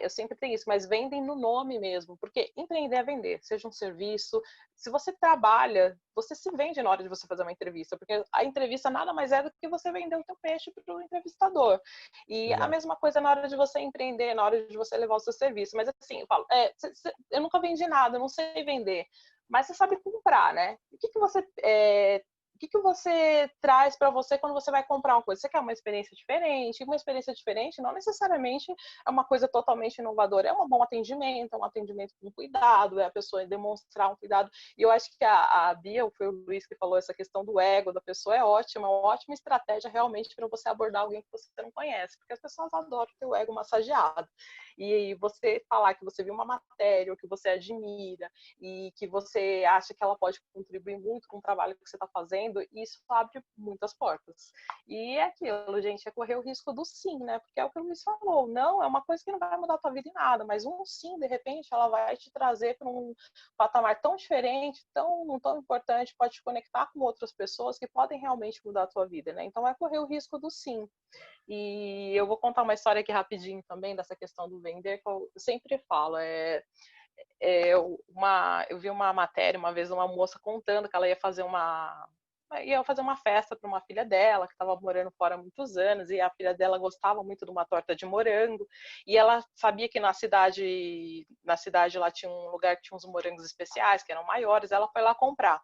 eu sempre tenho isso, mas vendem no nome mesmo, porque empreender é vender, seja um serviço. Se você trabalha, você se vende na hora de você fazer uma entrevista, porque a entrevista nada mais é do que você vender o teu peixe para o entrevistador. E Exato. a mesma coisa na hora de você empreender, na hora de você levar o seu serviço. Mas assim, eu falo, eu nunca vendi nada, eu não sei vender. Mas você sabe comprar, né? O que você que que você traz para você quando você vai comprar uma coisa? Você quer uma experiência diferente? Uma experiência diferente não necessariamente é uma coisa totalmente inovadora, é um bom atendimento, é um atendimento com cuidado, é a pessoa demonstrar um cuidado. E eu acho que a Bia, ou foi o Luiz que falou, essa questão do ego da pessoa é ótima, uma ótima estratégia realmente para você abordar alguém que você não conhece, porque as pessoas adoram ter o ego massageado. E você falar que você viu uma matéria, ou que você admira, e que você acha que ela pode contribuir muito com o trabalho que você está fazendo, isso abre muitas portas. E é aquilo, gente, é correr o risco do sim, né? Porque é o que o Luiz falou, não, é uma coisa que não vai mudar a tua vida em nada, mas um sim, de repente, ela vai te trazer para um patamar tão diferente, tão importante, pode te conectar com outras pessoas que podem realmente mudar a tua vida, né? Então é correr o risco do sim. E eu vou contar uma história aqui rapidinho também dessa questão do vender, que eu sempre falo, eu vi uma matéria uma vez de uma moça contando que ela ia fazer uma festa para uma filha dela, que estava morando fora há muitos anos, e a filha dela gostava muito de uma torta de morango, e ela sabia que na cidade lá tinha um lugar que tinha uns morangos especiais, que eram maiores, ela foi lá comprar.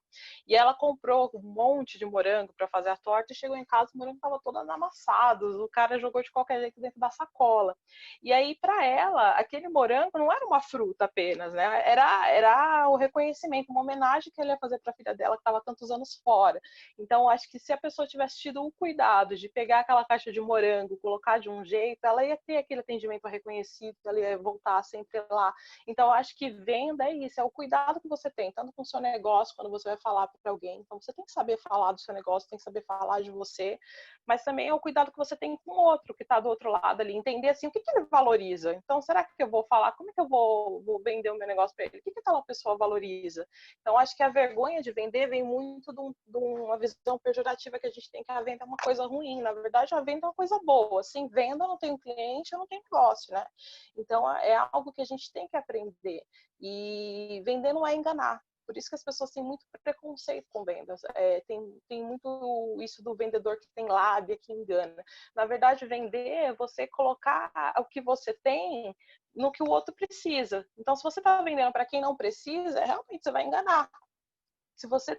E ela comprou um monte de morango para fazer a torta, e chegou em casa, o morango estava todo amassado, o cara jogou de qualquer jeito dentro da sacola. E aí, para ela, aquele morango não era uma fruta apenas, né? Era o reconhecimento, uma homenagem que ela ia fazer para a filha dela, que estava tantos anos fora. Então, acho que se a pessoa tivesse tido o cuidado de pegar aquela caixa de morango, colocar de um jeito, ela ia ter aquele atendimento reconhecido, ela ia voltar sempre lá. Então, acho que venda é isso, é o cuidado que você tem, tanto com o seu negócio, quando você vai falar para alguém. Então, você tem que saber falar do seu negócio, tem que saber falar de você, mas também é o cuidado que você tem com o outro, que está do outro lado ali, entender assim, o que ele valoriza. Então, será que eu vou falar, como é que eu vou vender o meu negócio para ele? O que aquela pessoa valoriza? Então, acho que a vergonha de vender vem muito de uma visão pejorativa que a gente tem, que a venda é uma coisa ruim. Na verdade, a venda é uma coisa boa. Sem venda, eu não tenho cliente, eu não tenho negócio, né? Então, é algo que a gente tem que aprender. E vender não é enganar. Por isso que as pessoas têm muito preconceito com vendas. Tem muito isso do vendedor que tem lábia, que engana. Na verdade, vender é você colocar o que você tem no que o outro precisa. Então, se você está vendendo para quem não precisa, realmente você vai enganar. Se você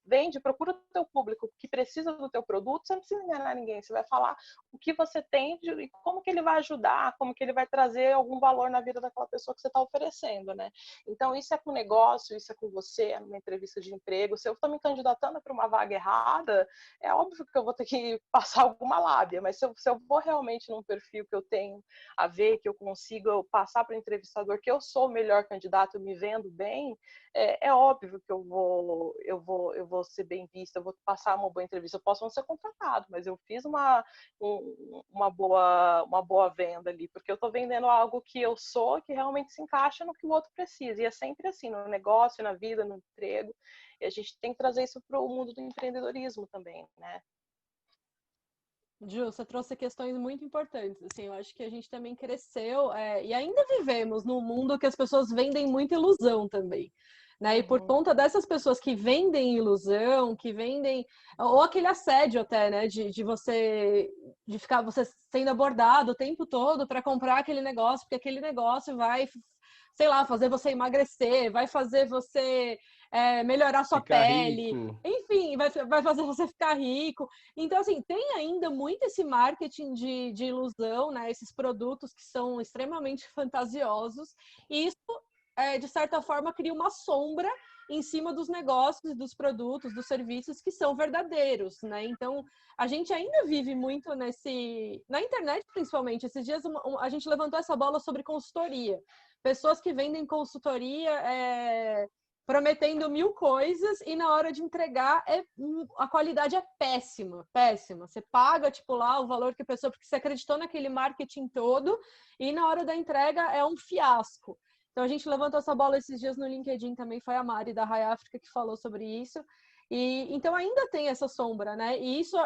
vende, procura o teu público que precisa do teu produto, você não precisa enganar ninguém, você vai falar o que você tem e como que ele vai ajudar, como que ele vai trazer algum valor na vida daquela pessoa que você está oferecendo, né? Então, isso é com negócio, isso é com você, é numa entrevista de emprego. Se eu estou me candidatando para uma vaga errada, é óbvio que eu vou ter que passar alguma lábia, mas se eu vou realmente num perfil que eu tenho a ver, que eu consigo passar para o entrevistador que eu sou o melhor candidato, eu me vendo bem, é óbvio que eu vou ser bem vista, eu vou passar uma boa entrevista. Eu posso não ser contratado, mas eu fiz uma boa venda ali, porque eu estou vendendo algo que eu sou, que realmente se encaixa no que o outro precisa. E é sempre assim, no negócio, na vida, no emprego. E a gente tem que trazer isso para o mundo do empreendedorismo também, né? Ju, você trouxe questões muito importantes. Assim, eu acho que a gente também cresceu e ainda vivemos num mundo que as pessoas vendem muita ilusão também. Né? E por conta dessas pessoas que vendem ilusão, que vendem, ou aquele assédio até, né? De ficar você sendo abordado o tempo todo para comprar aquele negócio, porque aquele negócio vai, sei lá, fazer você emagrecer, vai fazer você melhorar sua ficar pele, rico. enfim, vai fazer você ficar rico. Então, assim, tem ainda muito esse marketing de ilusão, né? Esses produtos que são extremamente fantasiosos, e isso de certa forma, cria uma sombra em cima dos negócios, dos produtos, dos serviços que são verdadeiros, né? Então, a gente ainda vive muito na internet, principalmente. Esses dias a gente levantou essa bola sobre consultoria. Pessoas que vendem consultoria prometendo 1000 coisas e na hora de entregar a qualidade é péssima, péssima. Você paga, tipo, lá o valor que a pessoa, porque você acreditou naquele marketing todo e na hora da entrega é um fiasco. Então, a gente levantou essa bola esses dias no LinkedIn, também foi a Mari da Rai África que falou sobre isso. E então, ainda tem essa sombra, né? E isso,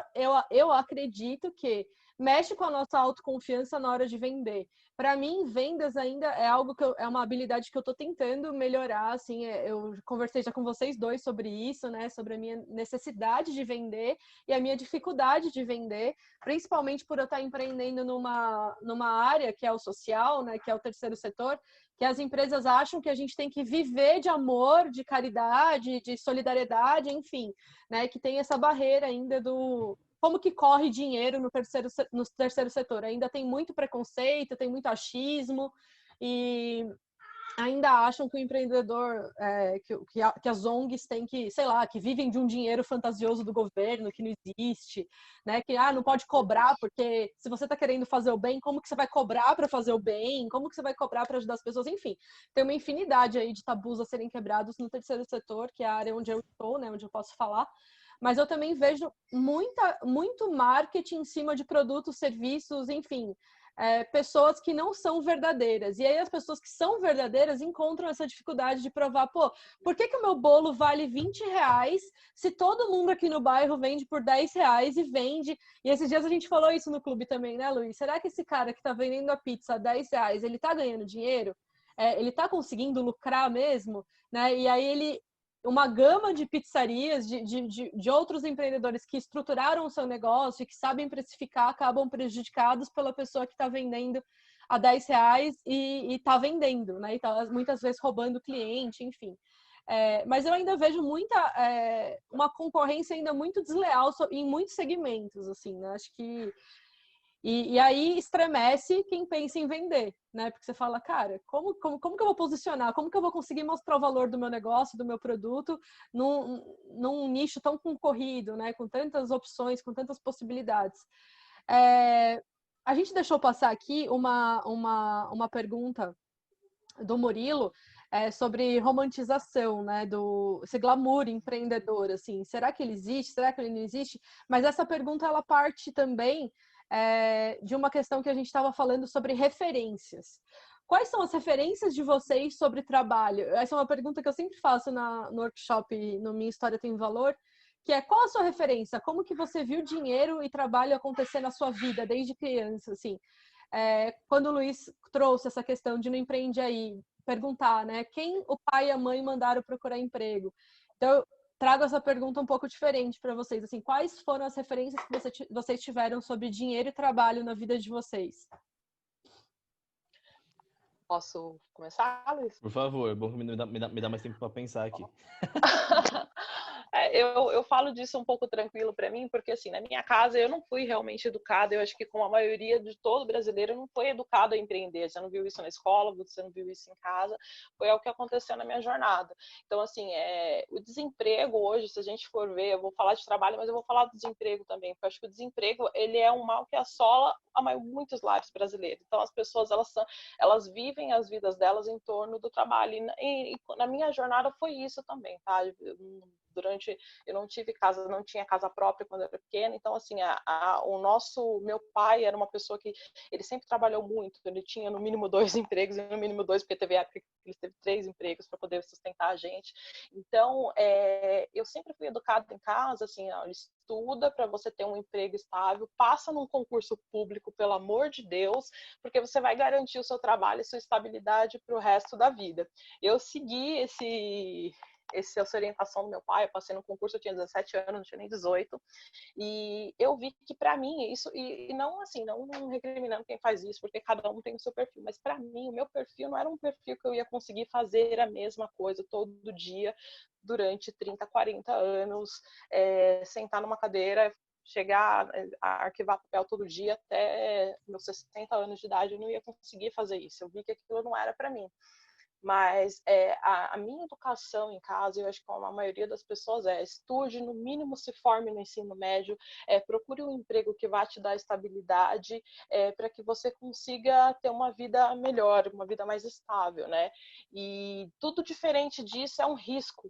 eu acredito que mexe com a nossa autoconfiança na hora de vender. Para mim, vendas ainda é algo que é uma habilidade que eu estou tentando melhorar, assim, eu conversei já com vocês dois sobre isso, né, sobre a minha necessidade de vender e a minha dificuldade de vender, principalmente por eu estar empreendendo numa área que é o social, né, que é o terceiro setor, que as empresas acham que a gente tem que viver de amor, de caridade, de solidariedade, enfim, né, que tem essa barreira ainda do como que corre dinheiro no terceiro setor. Ainda tem muito preconceito, tem muito achismo e ainda acham que o empreendedor, que as ONGs têm que, sei lá, que vivem de um dinheiro fantasioso do governo, que não existe, né? Que não pode cobrar, porque se você está querendo fazer o bem, como que você vai cobrar para fazer o bem? Como que você vai cobrar para ajudar as pessoas? Enfim, tem uma infinidade aí de tabus a serem quebrados no terceiro setor, que é a área onde eu estou, né? Onde eu posso falar. Mas eu também vejo muito marketing em cima de produtos, serviços, enfim, pessoas que não são verdadeiras. E aí as pessoas que são verdadeiras encontram essa dificuldade de provar, pô, por que o meu bolo vale R$ 20 se todo mundo aqui no bairro vende por R$ 10 e vende? E esses dias a gente falou isso no clube também, né, Luiz? Será que esse cara que tá vendendo a pizza a R$ 10, ele tá ganhando dinheiro? Ele tá conseguindo lucrar mesmo? Né? E aí uma gama de pizzarias, de outros empreendedores que estruturaram o seu negócio e que sabem precificar, acabam prejudicados pela pessoa que está vendendo a R$ 10 e está vendendo, né? E tá, muitas vezes roubando o cliente, enfim. Mas eu ainda vejo uma concorrência ainda muito desleal em muitos segmentos, assim, né? Acho que e aí estremece quem pensa em vender, né? Porque você fala, cara, como que eu vou posicionar? Como que eu vou conseguir mostrar o valor do meu negócio, do meu produto, num nicho tão concorrido, né? Com tantas opções, com tantas possibilidades. A gente deixou passar aqui uma pergunta do Murilo sobre romantização, né? Esse glamour empreendedor, assim. Será que ele existe? Será que ele não existe? Mas essa pergunta, ela parte também de uma questão que a gente estava falando sobre referências. Quais são as referências de vocês sobre trabalho? Essa é uma pergunta que eu sempre faço no workshop, no Minha História Tem Valor, que é qual a sua referência? Como que você viu dinheiro e trabalho acontecer na sua vida desde criança, assim? Quando o Luiz trouxe essa questão de não empreende aí, perguntar, né? Quem o pai e a mãe mandaram procurar emprego? Então, eu trago essa pergunta um pouco diferente para vocês. Assim, quais foram as referências que vocês tiveram sobre dinheiro e trabalho na vida de vocês? Posso começar, Luiz? Por favor, é bom que me dá mais tempo para pensar aqui. Eu falo disso um pouco tranquilo para mim, porque assim, na minha casa eu não fui realmente educada, eu acho que como a maioria de todo brasileiro não foi educado a empreender, você não viu isso na escola, você não viu isso em casa, foi o que aconteceu na minha jornada. Então assim, o desemprego hoje, se a gente for ver, eu vou falar de trabalho, mas eu vou falar do desemprego também, porque eu acho que o desemprego, ele é um mal que assola muitos lares brasileiros. Então as pessoas, elas vivem as vidas delas em torno do trabalho, e na minha jornada foi isso também, tá? Eu não tive casa, não tinha casa própria quando eu era pequena, então assim, meu pai era uma pessoa que ele sempre trabalhou muito, ele tinha no mínimo 2 empregos, e no mínimo 2, porque teve época que ele teve 3 empregos para poder sustentar a gente. Então, eu sempre fui educada em casa, assim, estuda para você ter um emprego estável, passa num concurso público, pelo amor de Deus, porque você vai garantir o seu trabalho e sua estabilidade para o resto da vida. Eu segui essa orientação do meu pai, eu passei no concurso, eu tinha 17 anos, não tinha nem 18, e eu vi que para mim isso, e não assim, não recriminando quem faz isso, porque cada um tem o seu perfil, mas para mim, o meu perfil não era um perfil que eu ia conseguir fazer a mesma coisa todo dia, durante 30, 40 anos, sentar numa cadeira, chegar a arquivar papel todo dia até meus 60 anos de idade, eu não ia conseguir fazer isso, eu vi que aquilo não era para mim. Mas a minha educação em casa, eu acho que como a maioria das pessoas estude, no mínimo se forme no ensino médio, procure um emprego que vá te dar estabilidade, para que você consiga ter uma vida melhor, uma vida mais estável, né? E tudo diferente disso é um risco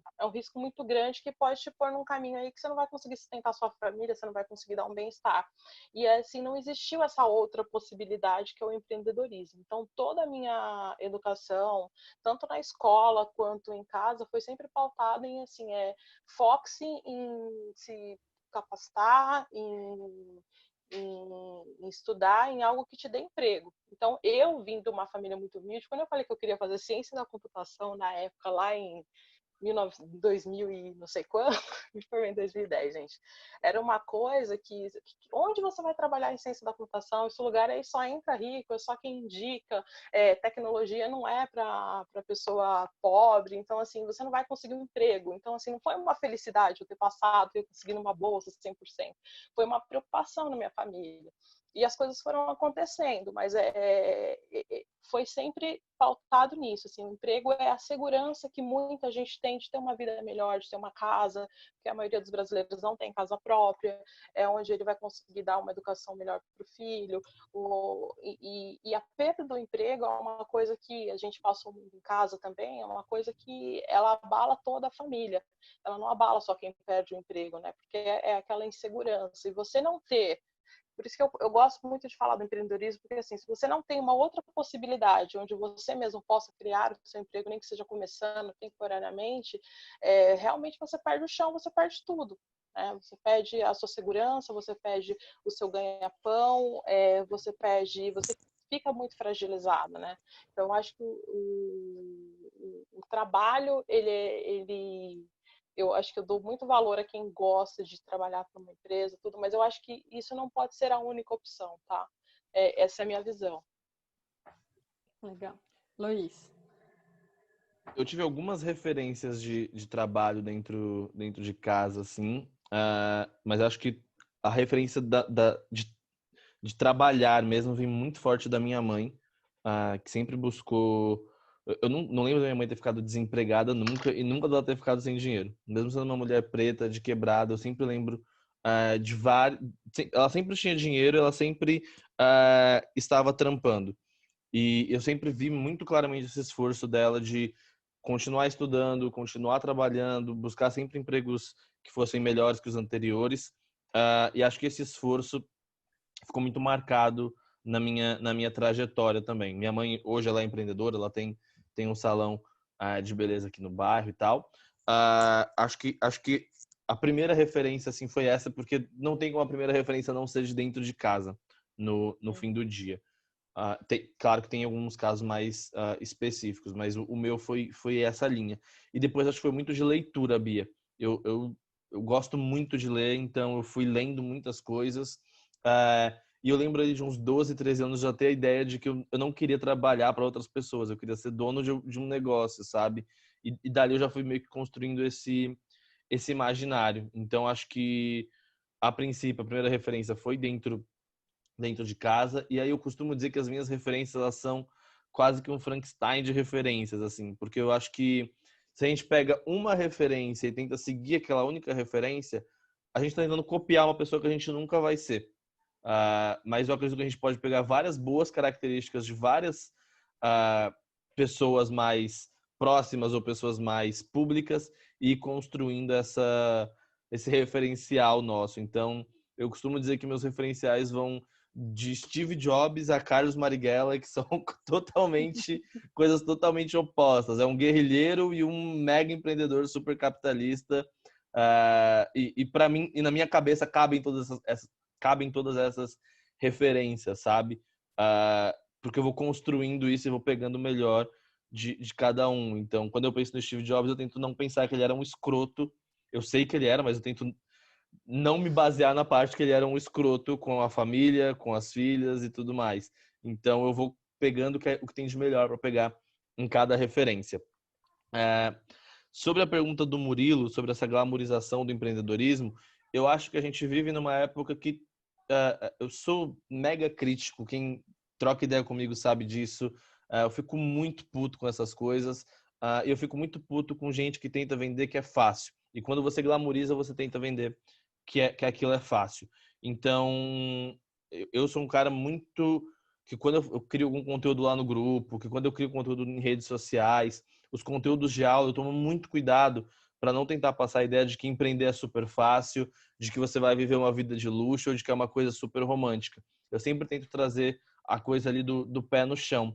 muito grande que pode te pôr num caminho aí que você não vai conseguir sustentar sua família, você não vai conseguir dar um bem-estar. E assim, não existiu essa outra possibilidade que é o empreendedorismo. Então, toda a minha educação, tanto na escola quanto em casa, foi sempre pautada em, assim, foque-se em se capacitar, em em estudar em algo que te dê emprego. Então, eu vim de uma família muito humilde. Quando eu falei que eu queria fazer ciência da computação na época, lá em 2000 e não sei quando, me formei em 2010, gente. Era uma coisa que onde você vai trabalhar em ciência da computação? Esse lugar aí só entra rico, é só quem indica, tecnologia não é para pessoa pobre, então assim, você não vai conseguir um emprego. Então assim, não foi uma felicidade eu ter passado, ter conseguido uma bolsa 100%. Foi uma preocupação na minha família. E as coisas foram acontecendo, mas foi sempre pautado nisso. Assim, o emprego é a segurança que muita gente tem de ter uma vida melhor, de ter uma casa, porque a maioria dos brasileiros não tem casa própria, é onde ele vai conseguir dar uma educação melhor para o filho. E a perda do emprego é uma coisa que a gente passou em casa também, é uma coisa que ela abala toda a família. Ela não abala só quem perde o emprego, né? Porque é aquela insegurança. E você não ter. Por isso que eu gosto muito de falar do empreendedorismo, porque assim, se você não tem uma outra possibilidade onde você mesmo possa criar o seu emprego, nem que seja começando temporariamente, realmente você perde o chão, você perde tudo. Né? Você perde a sua segurança, você perde o seu ganha-pão, você fica muito fragilizado, né? Então, eu acho que o trabalho, eu acho que eu dou muito valor a quem gosta de trabalhar para uma empresa, tudo, mas eu acho que isso não pode ser a única opção, tá? Essa é a minha visão. Legal. Luiz. Eu tive algumas referências de trabalho dentro de casa, assim, mas acho que a referência de trabalhar mesmo vem muito forte da minha mãe, que sempre buscou. Eu não lembro da minha mãe ter ficado desempregada nunca e nunca dela ter ficado sem dinheiro. Mesmo sendo uma mulher preta, de quebrada, eu sempre lembro de vários. Ela sempre tinha dinheiro, ela sempre estava trampando. E eu sempre vi muito claramente esse esforço dela de continuar estudando, continuar trabalhando, buscar sempre empregos que fossem melhores que os anteriores. E acho que esse esforço ficou muito marcado na minha trajetória também. Minha mãe, hoje, ela é empreendedora, ela tem um salão de beleza aqui no bairro e tal. Acho que a primeira referência assim foi essa, porque não tem como a primeira referência não ser de dentro de casa no fim do dia. Claro que tem alguns casos mais específicos, mas o meu foi essa linha. E depois acho que foi muito de leitura, Bia. Eu gosto muito de ler, então eu fui lendo muitas coisas. E eu lembro aí de uns 12, 13 anos já ter a ideia de que eu não queria trabalhar para outras pessoas, eu queria ser dono de um negócio, sabe? E dali eu já fui meio que construindo esse imaginário. Então acho que, a princípio, a primeira referência foi dentro de casa, e aí eu costumo dizer que as minhas referências, elas são quase que um Frankenstein de referências, assim, porque eu acho que se a gente pega uma referência e tenta seguir aquela única referência, a gente está tentando copiar uma pessoa que a gente nunca vai ser. Mas eu acredito que a gente pode pegar várias boas características de várias pessoas mais próximas ou pessoas mais públicas e ir construindo esse referencial nosso. Então, eu costumo dizer que meus referenciais vão de Steve Jobs a Carlos Marighella, que são coisas totalmente opostas. É um guerrilheiro e um mega empreendedor super capitalista. E para mim, e na minha cabeça, cabem todas essas referências, sabe? Porque eu vou construindo isso e vou pegando o melhor de cada um. Então, quando eu penso no Steve Jobs, eu tento não pensar que ele era um escroto. Eu sei que ele era, mas eu tento não me basear na parte que ele era um escroto com a família, com as filhas e tudo mais. Então, eu vou pegando o que tem de melhor para pegar em cada referência. Sobre a pergunta do Murilo, sobre essa glamorização do empreendedorismo, eu acho que a gente vive numa época que eu sou mega crítico, quem troca ideia comigo sabe disso. Eu fico muito puto com essas coisas. E eu fico muito puto com gente que tenta vender que é fácil. E quando você glamoriza, você tenta vender que aquilo é fácil. Então, eu sou um cara muito... que quando eu crio algum conteúdo lá no grupo, que quando eu crio conteúdo em redes sociais, os conteúdos de aula, eu tomo muito cuidado para não tentar passar a ideia de que empreender é super fácil, de que você vai viver uma vida de luxo ou de que é uma coisa super romântica. Eu sempre tento trazer a coisa ali do pé no chão.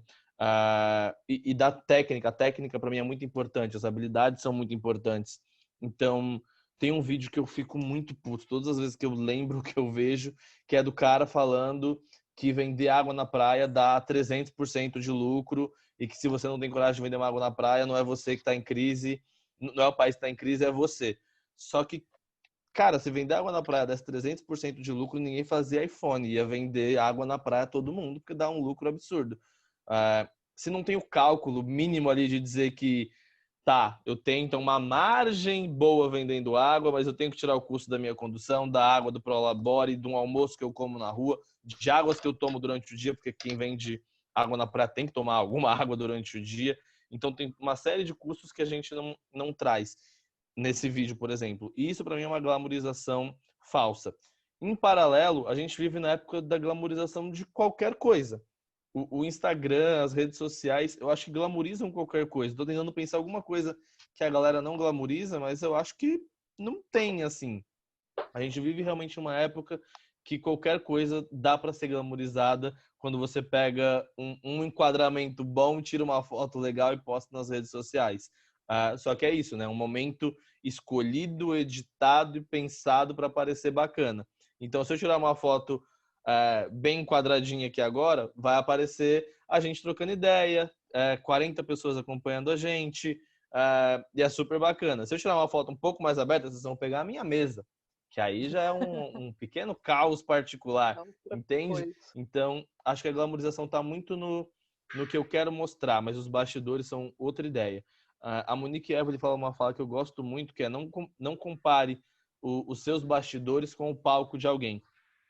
E da técnica. A técnica, para mim, é muito importante. As habilidades são muito importantes. Então, tem um vídeo que eu fico muito puto todas as vezes que eu lembro, que eu vejo, que é do cara falando que vender água na praia dá 300% de lucro e que se você não tem coragem de vender uma água na praia, não é você que está em crise, não é o país que está em crise, é você. Só que, cara, se vender água na praia desse 300% de lucro, ninguém fazia iPhone. Ia vender água na praia todo mundo, porque dá um lucro absurdo. Se não tem o cálculo mínimo ali de dizer que, tá, eu tenho então uma margem boa vendendo água, mas eu tenho que tirar o custo da minha condução, da água do Prolabore, de um almoço que eu como na rua, de águas que eu tomo durante o dia, porque quem vende água na praia tem que tomar alguma água durante o dia. Então tem uma série de custos que a gente não traz nesse vídeo, por exemplo. E isso para mim é uma glamorização falsa. Em paralelo, a gente vive na época da glamorização de qualquer coisa. O Instagram, as redes sociais, eu acho que glamorizam qualquer coisa. Estou tentando pensar alguma coisa que a galera não glamoriza, mas eu acho que não tem, assim. A gente vive realmente uma época que qualquer coisa dá para ser glamorizada quando você pega um enquadramento bom, tira uma foto legal e posta nas redes sociais. Só que é isso, né? Um momento escolhido, editado e pensado para parecer bacana. Então, se eu tirar uma foto bem enquadradinha aqui agora, vai aparecer a gente trocando ideia, 40 pessoas acompanhando a gente, e é super bacana. Se eu tirar uma foto um pouco mais aberta, vocês vão pegar a minha mesa, que aí já é um pequeno caos particular, entende? Então, acho que a glamorização está muito no que eu quero mostrar, mas os bastidores são outra ideia. A Monique Evely fala uma fala que eu gosto muito, que é não compare os seus bastidores com o palco de alguém,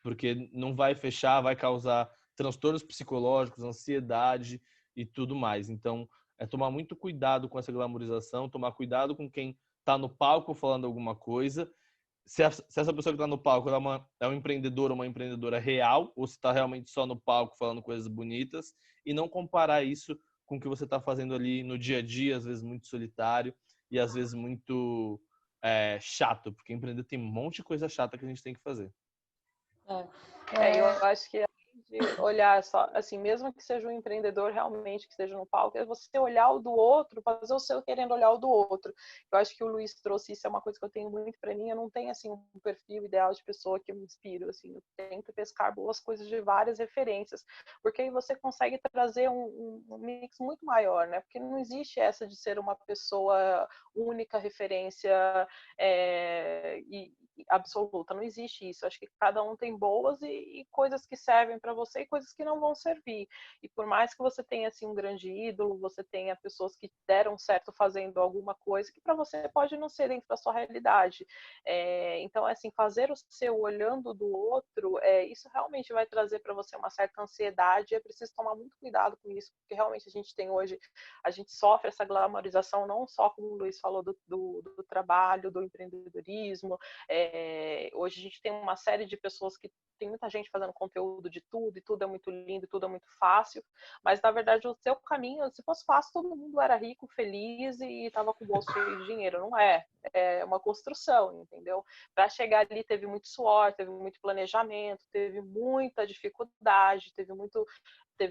porque não vai fechar, vai causar transtornos psicológicos, ansiedade e tudo mais. Então, é tomar muito cuidado com essa glamorização, tomar cuidado com quem está no palco falando alguma coisa. Se essa pessoa que está no palco é um empreendedor ou uma empreendedora real, ou se está realmente só no palco falando coisas bonitas, e não comparar isso com o que você está fazendo ali no dia a dia, às vezes muito solitário e às vezes muito chato, porque empreender tem um monte de coisa chata que a gente tem que fazer. Eu acho que de olhar só, assim, mesmo que seja um empreendedor realmente, que esteja no palco, é você olhar o do outro, fazer o seu querendo olhar o do outro. Eu acho que o Luiz trouxe isso, é uma coisa que eu tenho muito para mim, eu não tenho, assim, um perfil ideal de pessoa que eu me inspiro, assim, eu tento pescar boas coisas de várias referências, porque aí você consegue trazer um mix muito maior, né, porque não existe essa de ser uma pessoa única referência e absoluta, não existe isso. Acho que cada um tem boas e coisas que servem para você e coisas que não vão servir. E por mais que você tenha assim um grande ídolo, você tenha pessoas que deram certo fazendo alguma coisa que para você pode não ser dentro da sua realidade. Então, assim, fazer o seu olhando do outro, isso realmente vai trazer para você uma certa ansiedade. É preciso tomar muito cuidado com isso, porque realmente a gente tem hoje, a gente sofre essa glamorização não só, como o Luiz falou, do trabalho, do empreendedorismo. Hoje a gente tem uma série de pessoas que tem muita gente fazendo conteúdo de tudo, e tudo é muito lindo, e tudo é muito fácil, mas na verdade o seu caminho, se fosse fácil, todo mundo era rico, feliz e estava com o bolso cheio de dinheiro. Não é. É uma construção, entendeu? Para chegar ali teve muito suor, teve muito planejamento, teve muita dificuldade, teve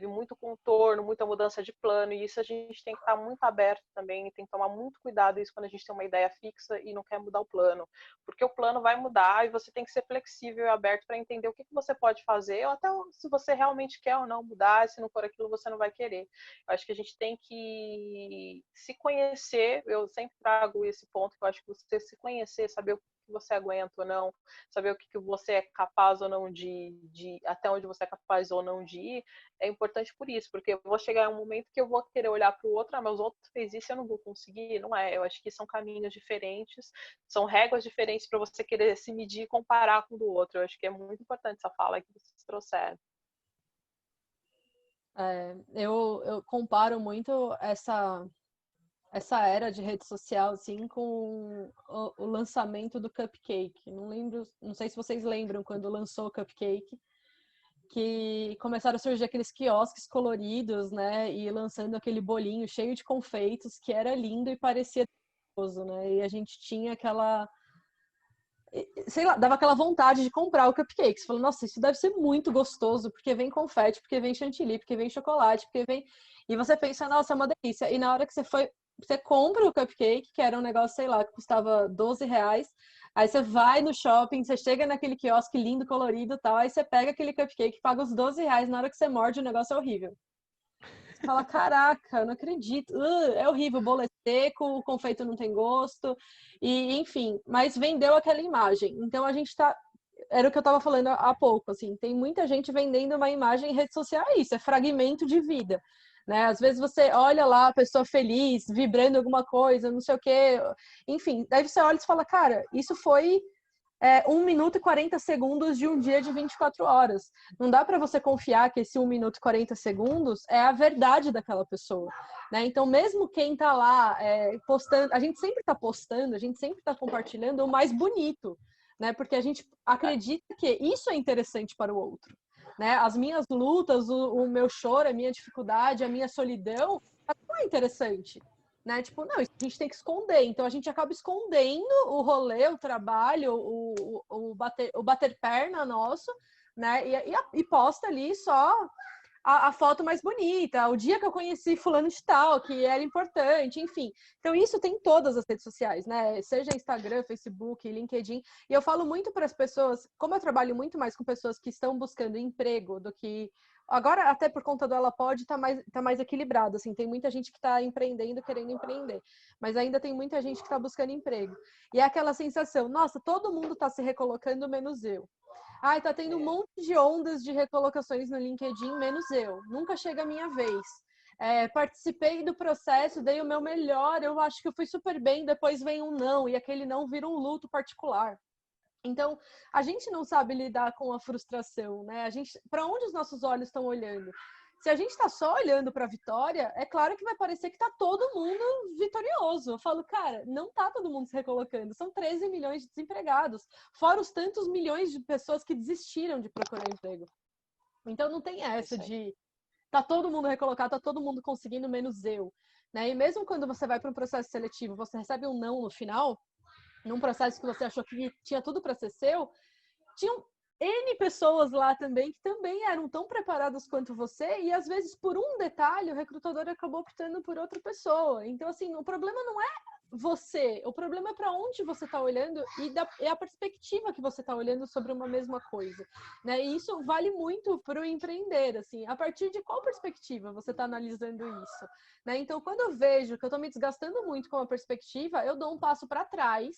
muito contorno, muita mudança de plano, e isso a gente tem que estar muito aberto também, tem que tomar muito cuidado isso quando a gente tem uma ideia fixa e não quer mudar o plano, porque o plano vai mudar e você tem que ser flexível e aberto para entender o que você pode fazer, ou até se você realmente quer ou não mudar, se não for aquilo você não vai querer. Eu acho que a gente tem que se conhecer, eu sempre trago esse ponto, que eu acho que você se conhecer, saber o que você aguenta ou não, saber o que você é capaz ou não de até onde você é capaz ou não de ir, é importante por isso, porque eu vou chegar em um momento que eu vou querer olhar para o outro, mas o outro fez isso e eu não vou conseguir, não é? Eu acho que são caminhos diferentes, são réguas diferentes para você querer se medir e comparar com o do outro. Eu acho que é muito importante essa fala que vocês trouxeram. Eu comparo muito essa era de rede social assim com o lançamento do Cupcake. Não sei se vocês lembram quando lançou o Cupcake, que começaram a surgir aqueles quiosques coloridos, né, e lançando aquele bolinho cheio de confeitos que era lindo e parecia delicioso, né? E a gente tinha aquela, sei lá, dava aquela vontade de comprar o cupcake. Você falou, nossa, isso deve ser muito gostoso, porque vem confete, porque vem chantilly, porque vem chocolate, porque vem... E você pensa, nossa, é uma delícia. E na hora que você compra o cupcake, que era um negócio, sei lá, que custava R$12, Aí você vai no shopping, você chega naquele quiosque lindo, colorido e tal, aí você pega aquele cupcake, paga os R$ 12, na hora que você morde o negócio é horrível. Você fala, caraca, não acredito, é horrível, o bolo é seco, o confeito não tem gosto, e enfim, mas vendeu aquela imagem. Então a gente tá, era o que eu tava falando há pouco, assim, tem muita gente vendendo uma imagem em rede social, é isso, é fragmento de vida. Né? Às vezes você olha lá a pessoa feliz, vibrando alguma coisa, não sei o quê, enfim, daí você olha e fala, cara, isso foi 1 minuto e 40 segundos de um dia de 24 horas. Não dá para você confiar que esse 1 minuto e 40 segundos é a verdade daquela pessoa. Né? Então, mesmo quem está lá postando, a gente sempre está postando, a gente sempre está compartilhando o mais bonito, né? Porque a gente acredita que isso é interessante para o outro. Né? As minhas lutas, o meu choro, a minha dificuldade, a minha solidão, não é interessante. Né? Tipo, não, a gente tem que esconder. Então a gente acaba escondendo o rolê, o trabalho, o bater perna nosso, né? E posta ali só a foto mais bonita, o dia que eu conheci fulano de tal, que era importante, enfim. Então isso tem em todas as redes sociais, né? Seja Instagram, Facebook, LinkedIn. E eu falo muito para as pessoas, como eu trabalho muito mais com pessoas que estão buscando emprego do que agora, até por conta do Ela Pode, tá mais equilibrado, assim, tem muita gente que está empreendendo, querendo empreender, mas ainda tem muita gente que está buscando emprego. E é aquela sensação, nossa, todo mundo está se recolocando, menos eu. Ai, tá tendo um monte de ondas de recolocações no LinkedIn, menos eu. Nunca chega a minha vez. Participei do processo, dei o meu melhor, eu acho que eu fui super bem, depois vem um não, e aquele não vira um luto particular. Então, a gente não sabe lidar com a frustração, né? Para onde os nossos olhos estão olhando? Se a gente está só olhando para a vitória, é claro que vai parecer que está todo mundo vitorioso. Eu falo, cara, não está todo mundo se recolocando. São 13 milhões de desempregados, fora os tantos milhões de pessoas que desistiram de procurar emprego. Então, não tem essa de tá todo mundo recolocado, tá todo mundo conseguindo, menos eu. Né? E mesmo quando você vai para um processo seletivo, você recebe um não no final, num processo que você achou que tinha tudo para ser seu, tinham N pessoas lá também que também eram tão preparadas quanto você e às vezes por um detalhe o recrutador acabou optando por outra pessoa. Então assim, o problema não é você, o problema é para onde você está olhando e a perspectiva que você está olhando sobre uma mesma coisa, né? E isso vale muito para o empreender, assim, a partir de qual perspectiva você está analisando isso, né? Então, quando eu vejo que eu estou me desgastando muito com a perspectiva, eu dou um passo para trás,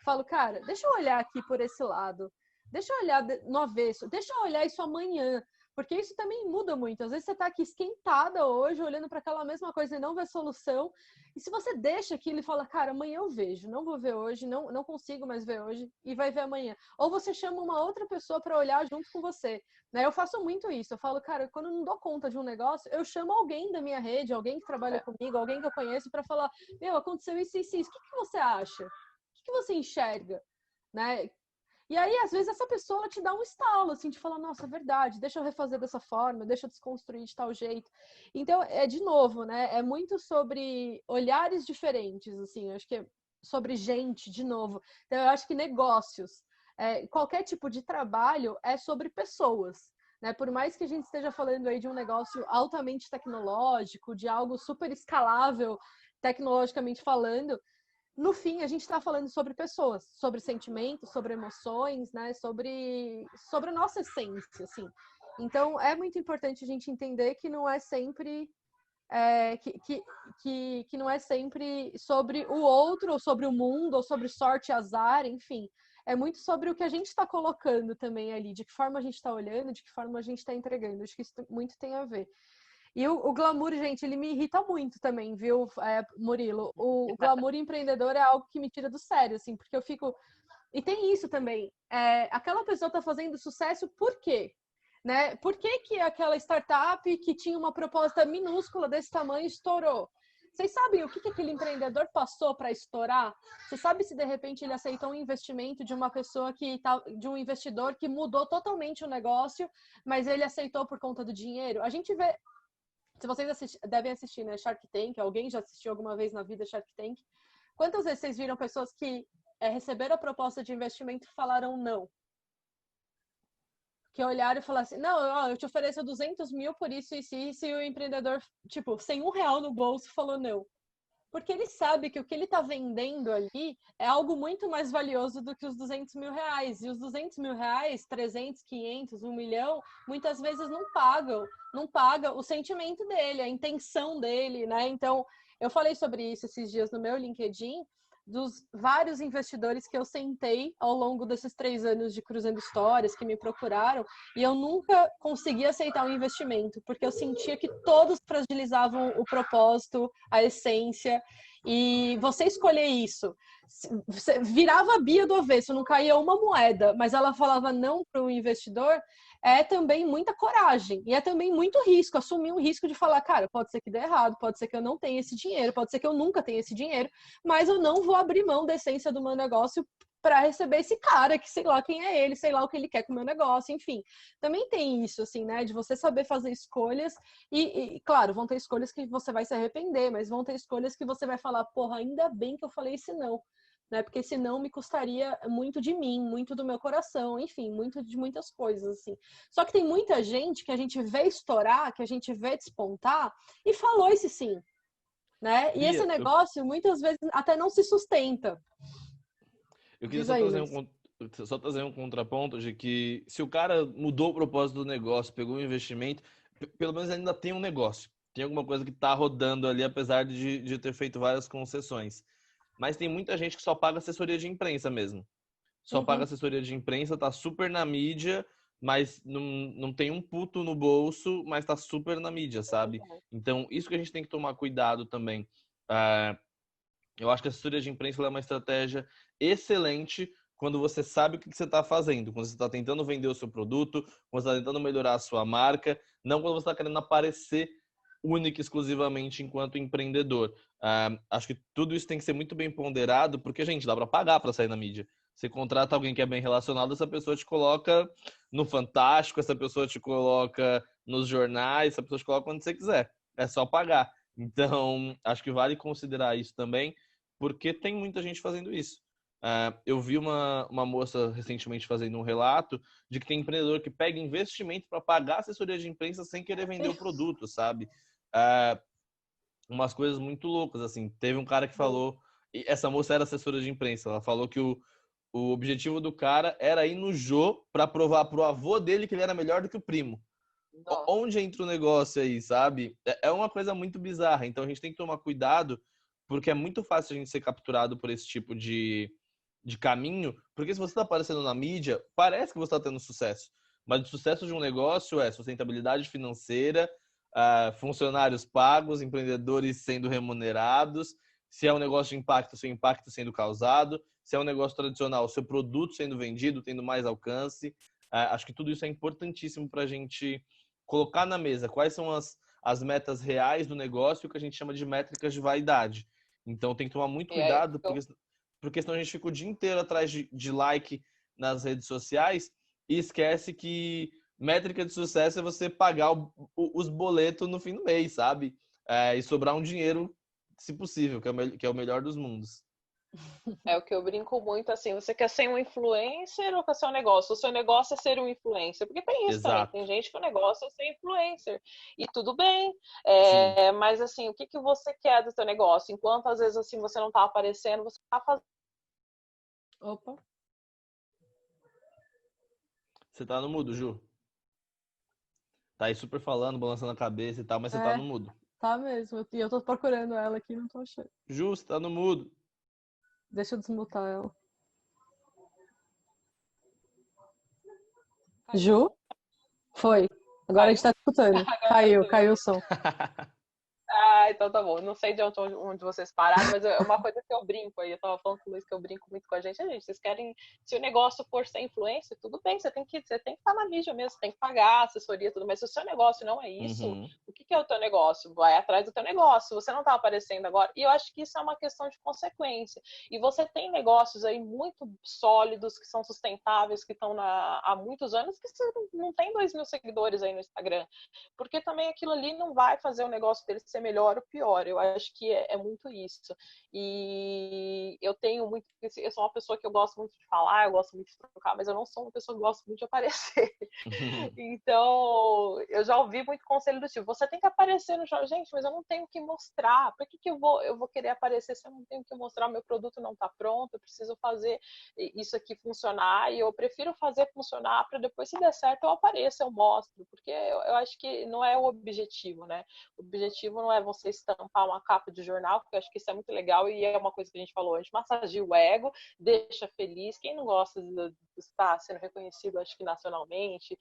falo, cara, deixa eu olhar aqui por esse lado, deixa eu olhar no avesso, deixa eu olhar isso amanhã, porque isso também muda muito. Às vezes você está aqui esquentada hoje, olhando para aquela mesma coisa e não vê solução. E se você deixa aquilo e fala, cara, amanhã eu vejo, não vou ver hoje, não consigo mais ver hoje, e vai ver amanhã. Ou você chama uma outra pessoa para olhar junto com você. Né? Eu faço muito isso. Eu falo, cara, quando eu não dou conta de um negócio, eu chamo alguém da minha rede, alguém que trabalha comigo, alguém que eu conheço, para falar, meu, aconteceu isso e isso. O que você acha? O que você enxerga? Né? E aí, às vezes, essa pessoa te dá um estalo, assim, de falar, nossa, é verdade, deixa eu refazer dessa forma, deixa eu desconstruir de tal jeito. Então, de novo, né, é muito sobre olhares diferentes, assim, eu acho que é sobre gente, de novo. Então, eu acho que negócios, qualquer tipo de trabalho é sobre pessoas. Né? Por mais que a gente esteja falando aí de um negócio altamente tecnológico, de algo super escalável, tecnologicamente falando, no fim, a gente está falando sobre pessoas, sobre sentimentos, sobre emoções, né? Sobre a nossa essência, assim. Então, é muito importante a gente entender que não é sempre que não é sempre sobre o outro, ou sobre o mundo, ou sobre sorte e azar, enfim. É muito sobre o que a gente está colocando também ali, de que forma a gente está olhando, de que forma a gente está entregando. Acho que isso muito tem a ver. E o glamour, gente, ele me irrita muito também, viu, Murilo? O glamour empreendedor é algo que me tira do sério, assim, porque eu fico... E tem isso também. Aquela pessoa tá fazendo sucesso por quê? Né? Por que aquela startup que tinha uma proposta minúscula desse tamanho estourou? Vocês sabem o que aquele empreendedor passou para estourar? Você sabe se de repente ele aceitou um investimento de uma pessoa de um investidor que mudou totalmente o negócio, mas ele aceitou por conta do dinheiro? A gente vê... Se vocês devem assistir, né, Shark Tank, alguém já assistiu alguma vez na vida Shark Tank? Quantas vezes vocês viram pessoas que receberam a proposta de investimento e falaram não? Que olharam e falaram assim, não, eu te ofereço 200 mil por isso e se o empreendedor, tipo, sem R$1 no bolso, falou não. Porque ele sabe que o que ele está vendendo ali é algo muito mais valioso do que os 200 mil reais. E os 200 mil reais, 300, 500, 1 milhão, muitas vezes não pagam o sentimento dele, a intenção dele, né? Então, eu falei sobre isso esses dias no meu LinkedIn, dos vários investidores que eu sentei ao longo desses 3 anos de Cruzando Histórias, que me procuraram, e eu nunca consegui aceitar um investimento, porque eu sentia que todos fragilizavam o propósito, a essência, e você escolher isso, virava a Bia do avesso, não caía uma moeda, mas ela falava não para o investidor, é também muita coragem, e é também muito risco, assumir um risco de falar, cara, pode ser que dê errado, pode ser que eu não tenha esse dinheiro, pode ser que eu nunca tenha esse dinheiro, mas eu não vou abrir mão da essência do meu negócio para receber esse cara, que sei lá quem é ele, sei lá o que ele quer com o meu negócio, enfim. Também tem isso, assim, né, de você saber fazer escolhas claro, vão ter escolhas que você vai se arrepender, mas vão ter escolhas que você vai falar, porra, ainda bem que eu falei esse não, né, porque senão me custaria muito de mim, muito do meu coração, enfim, muito de muitas coisas, assim. Só que tem muita gente que a gente vê estourar, que a gente vê despontar, e falou esse sim, né? E esse Bia, negócio, muitas vezes, até não se sustenta. eu queria Diz só aí, trazer Luiz. só trazer um contraponto de que se o cara mudou o propósito do negócio, pegou um investimento, pelo menos ainda tem um negócio. Tem alguma coisa que tá rodando ali, apesar de ter feito várias concessões. Mas tem muita gente que só paga assessoria de imprensa mesmo. Só paga Uhum. assessoria de imprensa, tá super na mídia, mas não tem um puto no bolso, mas tá super na mídia, sabe? Então, isso que a gente tem que tomar cuidado também. Ah, eu acho que a assessoria de imprensa é uma estratégia excelente quando você sabe o que você está fazendo, quando você está tentando vender o seu produto, quando você está tentando melhorar a sua marca, não quando você está querendo aparecer única e exclusivamente enquanto empreendedor. Acho que tudo isso tem que ser muito bem ponderado, porque, gente, dá para pagar para sair na mídia. Você contrata alguém que é bem relacionado, essa pessoa te coloca no Fantástico, essa pessoa te coloca nos jornais, essa pessoa te coloca onde você quiser. É só pagar. Então, acho que vale considerar isso também, porque tem muita gente fazendo isso. Eu vi uma moça recentemente fazendo um relato de que tem empreendedor que pega investimento para pagar assessoria de imprensa sem querer vender o produto, sabe? Umas coisas muito loucas, assim. Teve um cara que falou, e essa moça era assessora de imprensa, ela falou que o objetivo do cara era ir no Jô para provar pro avô dele que ele era melhor do que o primo. Nossa. Onde entra o negócio aí, sabe? É uma coisa muito bizarra. Então a gente tem que tomar cuidado, porque é muito fácil a gente ser capturado por esse tipo de caminho. Porque se você está aparecendo na mídia, parece que você está tendo sucesso. Mas o sucesso de um negócio é sustentabilidade financeira, funcionários pagos, empreendedores sendo remunerados. Se é um negócio de impacto, seu impacto sendo causado. Se é um negócio tradicional, seu produto sendo vendido, tendo mais alcance. Acho que tudo isso é importantíssimo para a gente colocar na mesa quais são as metas reais do negócio e o que a gente chama de métricas de vaidade. Então tem que tomar muito E aí, cuidado, porque senão a gente fica o dia inteiro atrás de like nas redes sociais e esquece que métrica de sucesso é você pagar os boletos no fim do mês, sabe? E sobrar um dinheiro, se possível, que é o melhor dos mundos. é o que eu brinco muito, assim, você quer ser um influencer ou quer ser um negócio? O seu negócio é ser um influencer, porque tem isso também, Exato. tem gente que o negócio é ser influencer, e tudo bem, Sim. mas assim, o que você quer do seu negócio? Enquanto às vezes assim você não tá aparecendo, você tá fazendo. Opa. Você tá no mudo, Ju. Tá aí super falando, balançando a cabeça e tal, mas você tá É, no mudo. tá mesmo. E eu tô procurando ela aqui, não tô achando. Ju, você tá no mudo. Deixa eu desmutar ela. Caiu? Ju? Foi. Agora a gente Caiu? tá escutando. Agora tá Caiu, tudo bem. caiu o som. Ah, então tá bom. Não sei de onde vocês pararam, mas é uma coisa que eu brinco aí. Eu tava falando com o Luiz que eu brinco muito com a gente. Gente, vocês querem. Se o negócio for ser influência, tudo bem, você tem que estar na mídia mesmo, você tem que pagar assessoria e tudo, mas se o seu negócio não é isso, Uhum. o que é o teu negócio? Vai atrás do teu negócio. Você não tá aparecendo agora. E eu acho que isso é uma questão de consequência. E você tem negócios aí muito sólidos, que são sustentáveis, que estão há muitos anos, que você não tem 2.000 seguidores aí no Instagram. Porque também aquilo ali não vai fazer o negócio dele ser melhor pior. Eu acho que é muito isso. E eu tenho muito... Eu sou uma pessoa que eu gosto muito de falar, eu gosto muito de trocar, mas eu não sou uma pessoa que gosta muito de aparecer. Então, eu já ouvi muito conselho do tipo, você tem que aparecer no jornal. Gente, mas eu não tenho que mostrar. Por que eu vou querer aparecer se eu não tenho que mostrar? Meu produto não está pronto, eu preciso fazer isso aqui funcionar, e eu prefiro fazer funcionar para depois, se der certo, eu apareço, eu mostro, porque eu acho que não é o objetivo, né? O objetivo não é você estampar uma capa de jornal, porque eu acho que isso é muito legal e é uma coisa que a gente falou antes, massageia o ego, deixa feliz. Quem não gosta de estar sendo reconhecido, acho que nacionalmente,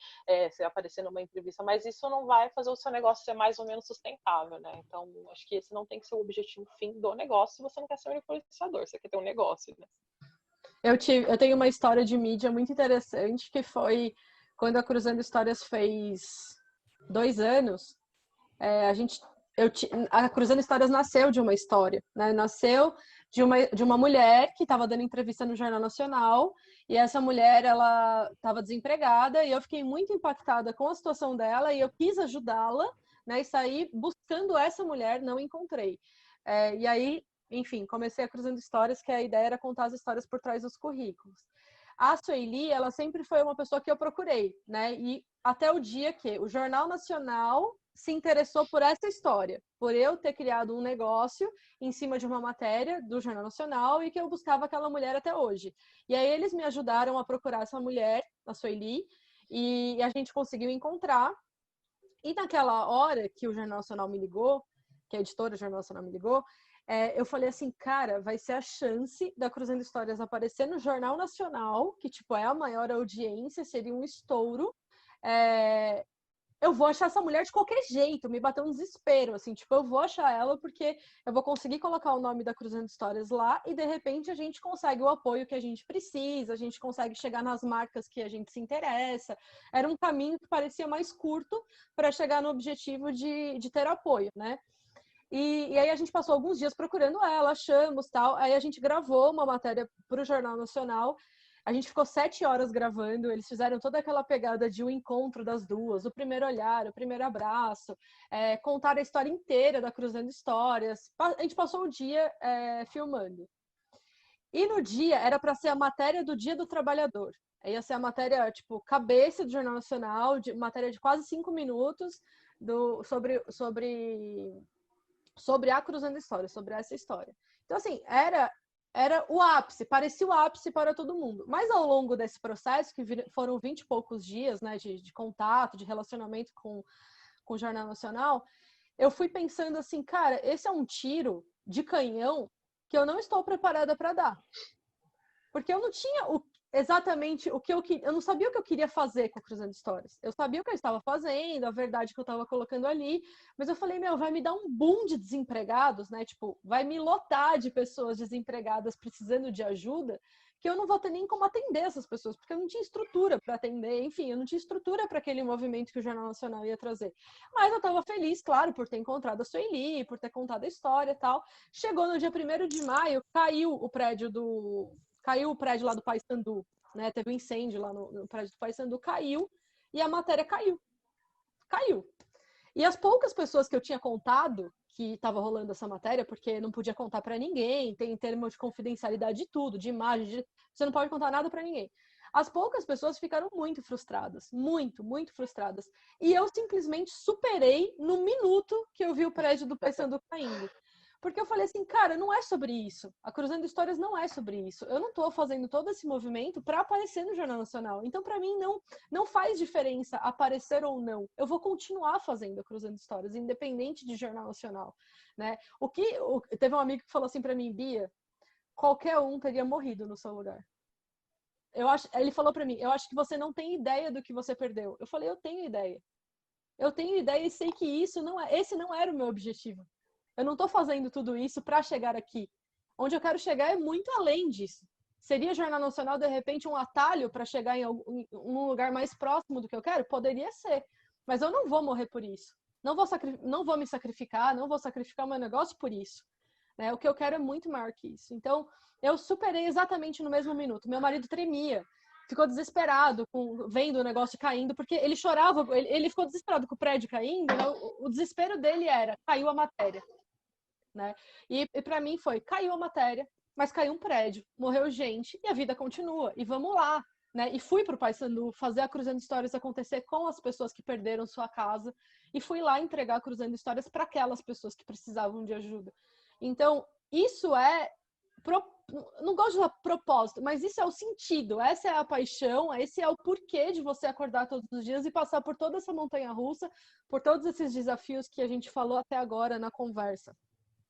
se aparecer numa entrevista, mas isso não vai fazer o seu negócio ser mais ou menos sustentável, né? Então, acho que esse não tem que ser o objetivo fim do negócio se você não quer ser um influenciador, você quer ter um negócio, né? Eu tenho uma história de mídia muito interessante, que foi quando a Cruzando Histórias fez 2 anos. A Cruzando Histórias nasceu de uma história, né? Nasceu de uma mulher que estava dando entrevista no Jornal Nacional, e essa mulher, ela estava desempregada, e eu fiquei muito impactada com a situação dela, e eu quis ajudá-la, né? E saí buscando essa mulher, não encontrei. E aí, enfim, comecei a Cruzando Histórias, que a ideia era contar as histórias por trás dos currículos. A Sueli, ela sempre foi uma pessoa que eu procurei, né? E até o dia que o Jornal Nacional se interessou por essa história, por eu ter criado um negócio em cima de uma matéria do Jornal Nacional e que eu buscava aquela mulher até hoje. E aí eles me ajudaram a procurar essa mulher, a Sueli, e a gente conseguiu encontrar. E naquela hora que o Jornal Nacional me ligou, que a editora do Jornal Nacional me ligou, eu falei assim, cara, vai ser a chance da Cruzando Histórias aparecer no Jornal Nacional, que, tipo, é a maior audiência, seria um estouro. Eu vou achar essa mulher de qualquer jeito, me bateu um desespero, assim, tipo, eu vou achar ela porque eu vou conseguir colocar o nome da Cruzando Histórias lá e, de repente, a gente consegue o apoio que a gente precisa, a gente consegue chegar nas marcas que a gente se interessa. Era um caminho que parecia mais curto para chegar no objetivo de ter apoio, né? E aí a gente passou alguns dias procurando ela, achamos, tal. Aí a gente gravou uma matéria para o Jornal Nacional. A gente ficou 7 horas gravando. Eles fizeram toda aquela pegada de um encontro das duas, o primeiro olhar, o primeiro abraço, contaram a história inteira da Cruzando Histórias. A gente passou o dia filmando. E no dia era para ser a matéria do Dia do Trabalhador. Ia ser a matéria, tipo, cabeça do Jornal Nacional, matéria de quase 5 minutos sobre a Cruzando Histórias, sobre essa história. Então, assim, era o ápice, parecia o ápice para todo mundo. Mas ao longo desse processo, que foram 20 e poucos dias, né, de contato, de relacionamento com o Jornal Nacional, eu fui pensando assim, cara, esse é um tiro de canhão que eu não estou preparada para dar. Porque eu não tinha exatamente o que eu não sabia o que eu queria fazer com a Cruzando Histórias. Eu sabia o que eu estava fazendo, a verdade que eu estava colocando ali, mas eu falei, vai me dar um boom de desempregados, né? Tipo, vai me lotar de pessoas desempregadas precisando de ajuda, que eu não vou ter nem como atender essas pessoas, porque eu não tinha estrutura para atender, enfim, eu não tinha estrutura para aquele movimento que o Jornal Nacional ia trazer. Mas eu estava feliz, claro, por ter encontrado a Sueli, por ter contado a história e tal. Chegou no dia 1º de maio, caiu o prédio lá do Paissandu, né? Teve um incêndio lá no prédio do Paissandu, caiu, e a matéria caiu. E as poucas pessoas que eu tinha contado que estava rolando essa matéria, porque não podia contar para ninguém, tem termo de confidencialidade de tudo, de imagem, você não pode contar nada para ninguém. As poucas pessoas ficaram muito frustradas, muito, muito frustradas. E eu simplesmente superei no minuto que eu vi o prédio do Paissandu caindo. Porque eu falei assim, cara, não é sobre isso. A Cruzando Histórias não é sobre isso. Eu não tô fazendo todo esse movimento para aparecer no Jornal Nacional. Então, para mim, não faz diferença aparecer ou não. Eu vou continuar fazendo a Cruzando Histórias, independente de Jornal Nacional, né? Teve um amigo que falou assim para mim, Bia, qualquer um teria morrido no seu lugar. Ele falou para mim, eu acho que você não tem ideia do que você perdeu. Eu falei, eu tenho ideia. Eu tenho ideia e sei que esse não era o meu objetivo. Eu não estou fazendo tudo isso para chegar aqui. Onde eu quero chegar é muito além disso. Seria Jornal Nacional, de repente, um atalho para chegar em um lugar mais próximo do que eu quero? Poderia ser. Mas eu não vou morrer por isso. Não vou me sacrificar, não vou sacrificar o meu negócio por isso. Né? O que eu quero é muito maior que isso. Então, eu superei exatamente no mesmo minuto. Meu marido tremia. Ficou desesperado vendo o negócio caindo, porque ele chorava, ele ficou desesperado com o prédio caindo, né? O desespero dele era, caiu a matéria. né? E para mim foi, caiu a matéria, mas caiu um prédio, morreu gente e a vida continua. E vamos lá, né? E fui para o Paysandu fazer a Cruzando Histórias acontecer com as pessoas que perderam sua casa e fui lá entregar a Cruzando Histórias para aquelas pessoas que precisavam de ajuda. Então, isso é não gosto de falar propósito, mas isso é o sentido, essa é a paixão, esse é o porquê de você acordar todos os dias e passar por toda essa montanha-russa, por todos esses desafios que a gente falou até agora na conversa,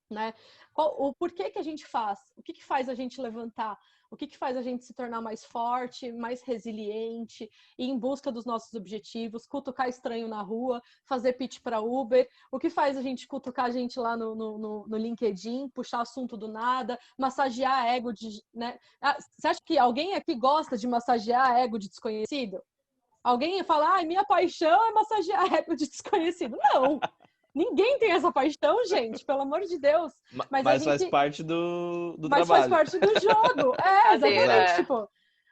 né? O porquê que a gente faz? O que faz a gente levantar? O que faz a gente se tornar mais forte, mais resiliente, ir em busca dos nossos objetivos, cutucar estranho na rua, fazer pitch para Uber? O que faz a gente cutucar a gente lá no LinkedIn, puxar assunto do nada, massagear ego de, né? Você acha que alguém aqui gosta de massagear ego de desconhecido? Alguém fala, ai, minha paixão é massagear ego de desconhecido. Não! Ninguém tem essa paixão, gente, pelo amor de Deus. Mas a gente... faz parte do Mas trabalho. faz parte do jogo. É, exatamente. Tipo,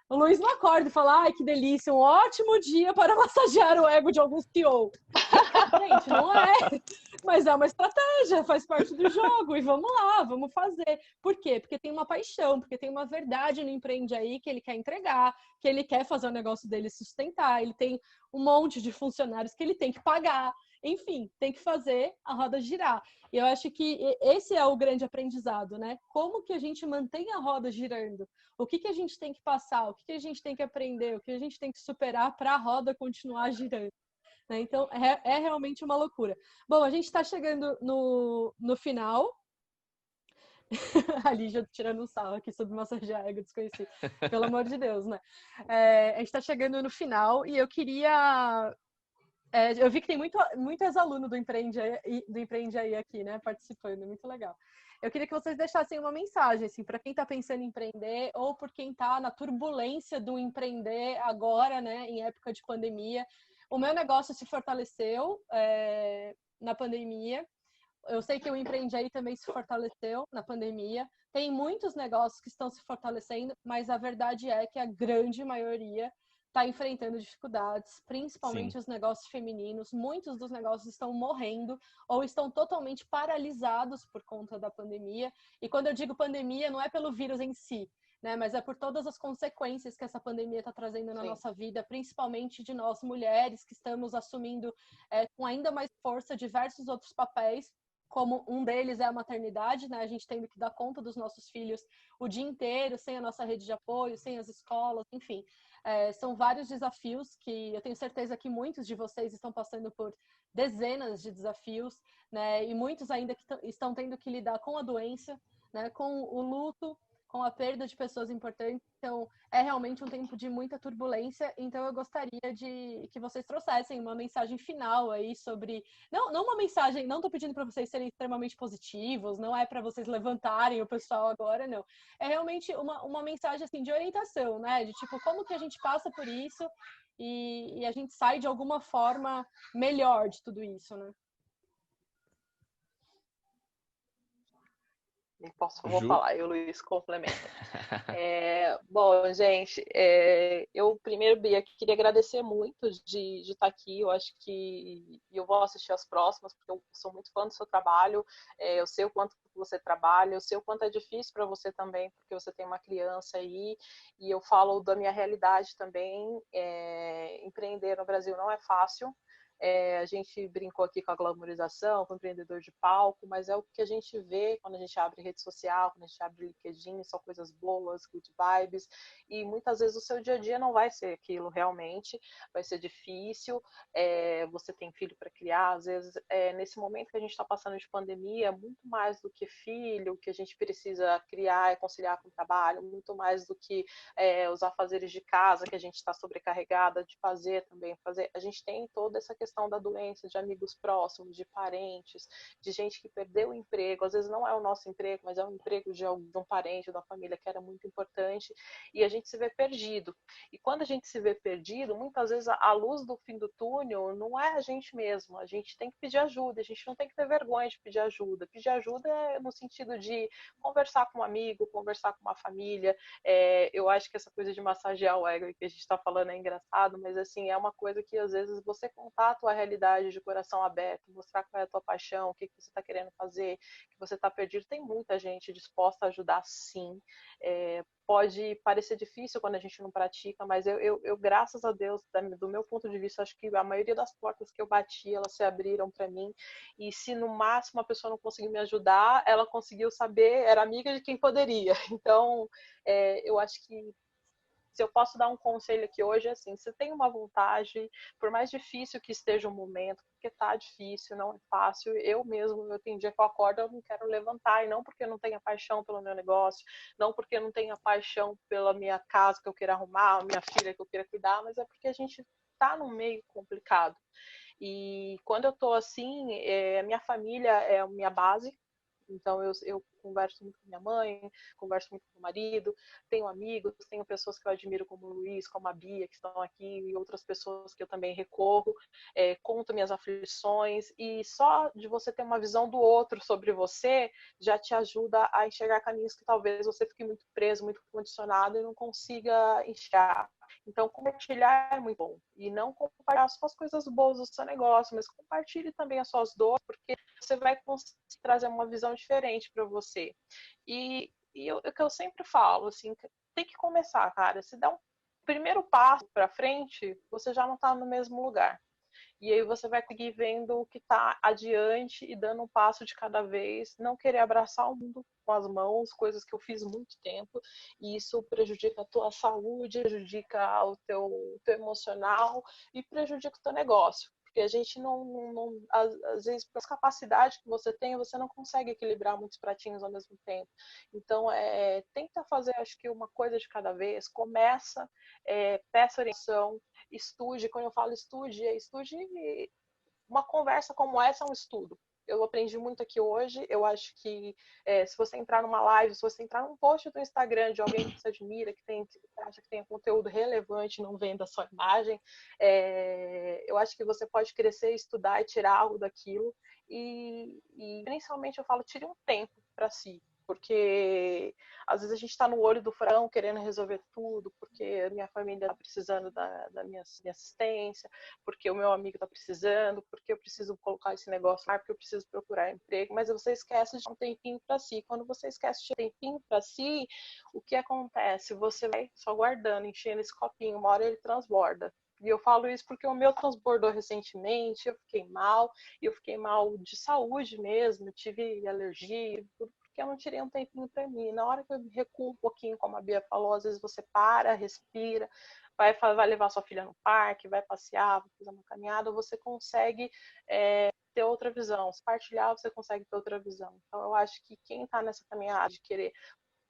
o Luiz não acorda e fala, ai, que delícia, um ótimo dia para massagear o ego de algum CEO. Gente, não é. Mas é uma estratégia, faz parte do jogo. E vamos lá, vamos fazer. Por quê? Porque tem uma paixão, porque tem uma verdade no Empreende Aí que ele quer entregar, que ele quer fazer o negócio dele sustentar, ele tem um monte de funcionários que ele tem que pagar. Enfim, tem que fazer a roda girar. E eu acho que esse é o grande aprendizado, né? Como que a gente mantém a roda girando? O que a gente tem que passar? O que a gente tem que aprender? O que a gente tem que superar para a roda continuar girando? Né? Então, é realmente uma loucura. Bom, a gente está chegando no final. A Lígia tirando um sarro aqui sobre massagear ego desconhecido. Pelo amor de Deus, né? A gente está chegando no final e eu queria... eu vi que tem muito ex-aluno do Empreende Aí aqui, né, participando, muito legal. Eu queria que vocês deixassem uma mensagem, assim, para quem está pensando em empreender ou por quem está na turbulência do empreender agora, né, em época de pandemia. O meu negócio se fortaleceu na pandemia. Eu sei que o Empreende Aí também se fortaleceu na pandemia. Tem muitos negócios que estão se fortalecendo, mas a verdade é que a grande maioria está enfrentando dificuldades, principalmente Sim. os negócios femininos. Muitos dos negócios estão morrendo ou estão totalmente paralisados por conta da pandemia. E quando eu digo pandemia, não é pelo vírus em si, né? Mas é por todas as consequências que essa pandemia está trazendo na nossa vida, principalmente de nós mulheres que estamos assumindo com ainda mais força diversos outros papéis, como um deles é a maternidade, né? A gente tendo que dar conta dos nossos filhos o dia inteiro, sem a nossa rede de apoio, sem as escolas, enfim. São vários desafios que eu tenho certeza que muitos de vocês estão passando por dezenas de desafios, né? E muitos ainda que estão tendo que lidar com a doença, né? Com o luto, com a perda de pessoas importantes. Então, é realmente um tempo de muita turbulência. Então, eu gostaria de que vocês trouxessem uma mensagem final aí sobre... Não uma mensagem, não estou pedindo para vocês serem extremamente positivos, não é para vocês levantarem o pessoal agora, não. É realmente uma mensagem, assim, de orientação, né? De tipo, como que a gente passa por isso e a gente sai de alguma forma melhor de tudo isso, né? Vou falar, e o Luiz complementa. Bom, gente, eu primeiro, Bia, queria agradecer muito de estar aqui. Eu acho que eu vou assistir as próximas, porque eu sou muito fã do seu trabalho. Eu sei o quanto você trabalha, eu sei o quanto é difícil para você também, porque você tem uma criança aí, e eu falo da minha realidade também. Empreender no Brasil não é fácil. A gente brincou aqui com a glamorização, com o empreendedor de palco, mas é o que a gente vê quando a gente abre rede social, quando a gente abre LinkedIn, só coisas boas, good vibes, e muitas vezes o seu dia a dia não vai ser aquilo realmente, vai ser difícil, você tem filho para criar, às vezes nesse momento que a gente está passando de pandemia, muito mais do que filho, o que a gente precisa criar e conciliar com o trabalho, muito mais do que os afazeres de casa, que a gente está sobrecarregada de fazer também, a gente tem toda essa questão da doença, de amigos próximos, de parentes, de gente que perdeu o emprego, às vezes não é o nosso emprego, mas é o emprego de um parente, da família, que era muito importante, e a gente se vê perdido. E quando a gente se vê perdido, muitas vezes a luz do fim do túnel não é a gente mesmo, a gente tem que pedir ajuda, a gente não tem que ter vergonha de pedir ajuda. Pedir ajuda é no sentido de conversar com um amigo, conversar com uma família. Eu acho que essa coisa de massagear o ego que a gente está falando é engraçado, mas assim, é uma coisa que às vezes você contar a tua realidade de coração aberto, mostrar qual é a tua paixão, o que você está querendo fazer, que você está perdido. Tem muita gente disposta a ajudar, sim. Pode parecer difícil quando a gente não pratica, mas eu graças a Deus, do meu ponto de vista, acho que a maioria das portas que eu bati, elas se abriram para mim. E se no máximo a pessoa não conseguiu me ajudar, ela conseguiu saber, era amiga de quem poderia. Então, eu acho que se eu posso dar um conselho aqui hoje, é assim, você tem uma vontade, por mais difícil que esteja o momento, porque tá difícil, não é fácil, eu tenho dia que eu acordo, eu não quero levantar, e não porque eu não tenha paixão pelo meu negócio, não porque eu não tenha paixão pela minha casa que eu queira arrumar, minha filha que eu queira cuidar, mas é porque a gente tá num meio complicado. E quando eu tô assim, a minha família é a minha base, então eu converso muito com minha mãe, converso muito com meu marido, tenho amigos, tenho pessoas que eu admiro como o Luiz, como a Bia, que estão aqui, e outras pessoas que eu também recorro, conto minhas aflições, e só de você ter uma visão do outro sobre você, já te ajuda a enxergar caminhos que talvez você fique muito preso, muito condicionado e não consiga enxergar. Então, compartilhar é muito bom. E não compartilhar só as coisas boas do seu negócio, mas compartilhe também as suas dores, porque você vai conseguir trazer uma visão diferente para você. O que eu sempre falo, assim, tem que começar, cara. Se dá um primeiro passo para frente, você já não está no mesmo lugar. E aí você vai seguir vendo o que está adiante e dando um passo de cada vez, não querer abraçar o mundo com as mãos, coisas que eu fiz muito tempo, e isso prejudica a tua saúde, prejudica o teu emocional e prejudica o teu negócio. Porque a gente às vezes, pela capacidade que você tem, você não consegue equilibrar muitos pratinhos ao mesmo tempo. Então, tenta fazer, acho que uma coisa de cada vez, começa, peça orientação, estude. Quando eu falo estude uma conversa como essa é um estudo. Eu aprendi muito aqui hoje. Eu acho que se você entrar numa live, se você entrar num post do Instagram de alguém que você admira, que acha que tem conteúdo relevante, não venda só imagem, eu acho que você pode crescer, estudar e tirar algo daquilo. E principalmente eu falo, tire um tempo para si. Porque às vezes a gente está no olho do furacão querendo resolver tudo, porque a minha família está precisando da minha assistência, porque o meu amigo está precisando, porque eu preciso colocar esse negócio lá, porque eu preciso procurar emprego, mas você esquece de um tempinho para si. Quando você esquece de um tempinho para si, o que acontece? Você vai só guardando, enchendo esse copinho, uma hora ele transborda. E eu falo isso porque o meu transbordou recentemente, eu fiquei mal de saúde mesmo, tive alergia, tudo porque eu não tirei um tempinho para mim. Na hora que eu recuo um pouquinho, como a Bia falou, às vezes você para, respira, vai levar sua filha no parque, vai passear, vai fazer uma caminhada, você consegue ter outra visão. Se partilhar, você consegue ter outra visão. Então, eu acho que quem está nessa caminhada de querer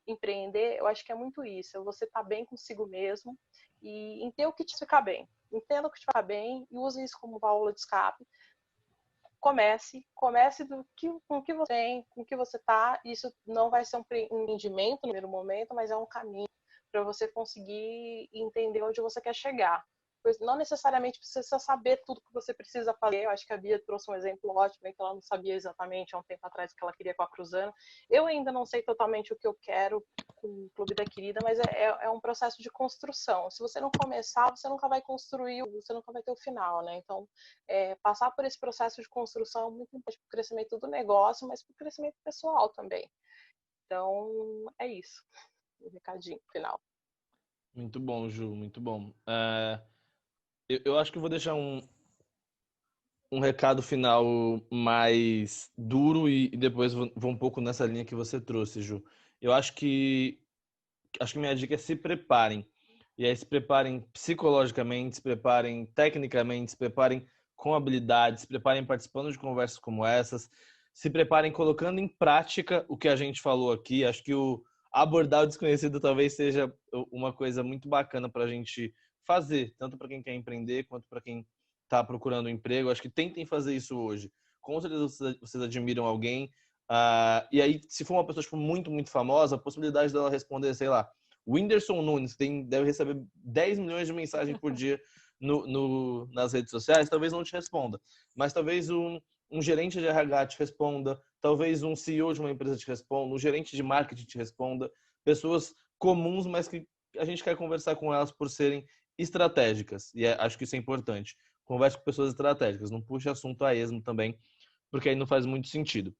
empreender, eu acho que é muito isso. Você tá bem consigo mesmo e entender o que te ficar bem. Entenda o que te ficar bem e use isso como válvula de escape. Comece com o que você tem, com o que você tá. Isso não vai ser um empreendimento no primeiro momento, mas é um caminho para você conseguir entender onde você quer chegar. Pois não necessariamente precisa saber tudo que você precisa fazer. Eu acho que a Bia trouxe um exemplo ótimo, que ela não sabia exatamente há um tempo atrás o que ela queria com a Cruzano. Eu ainda não sei totalmente o que eu quero com o Clube da Querida, mas é um processo de construção. Se você não começar, você nunca vai construir, você nunca vai ter o final, né? Então, passar por esse processo de construção é muito importante para o crescimento do negócio, mas para o crescimento pessoal também. Então, é isso. O recadinho final. Muito bom, Ju, muito bom. Eu acho que eu vou deixar um recado final mais duro e depois vou um pouco nessa linha que você trouxe, Ju. Eu acho que minha dica é se preparem. E aí se preparem psicologicamente, se preparem tecnicamente, se preparem com habilidades, se preparem participando de conversas como essas, se preparem colocando em prática o que a gente falou aqui. Acho que abordar o desconhecido talvez seja uma coisa muito bacana para a gente fazer, tanto para quem quer empreender quanto para quem está procurando um emprego. Acho que tentem fazer isso hoje. Com certeza vocês admiram alguém. E aí, se for uma pessoa tipo, muito, muito famosa, a possibilidade dela responder, sei lá, Whindersson Nunes, deve receber 10 milhões de mensagens por dia nas redes sociais, talvez não te responda. Mas talvez um gerente de RH te responda, talvez um CEO de uma empresa te responda, um gerente de marketing te responda. Pessoas comuns, mas que a gente quer conversar com elas por serem estratégicas. E acho que isso é importante. converse com pessoas estratégicas, não puxe assunto a esmo também, porque aí não faz muito sentido.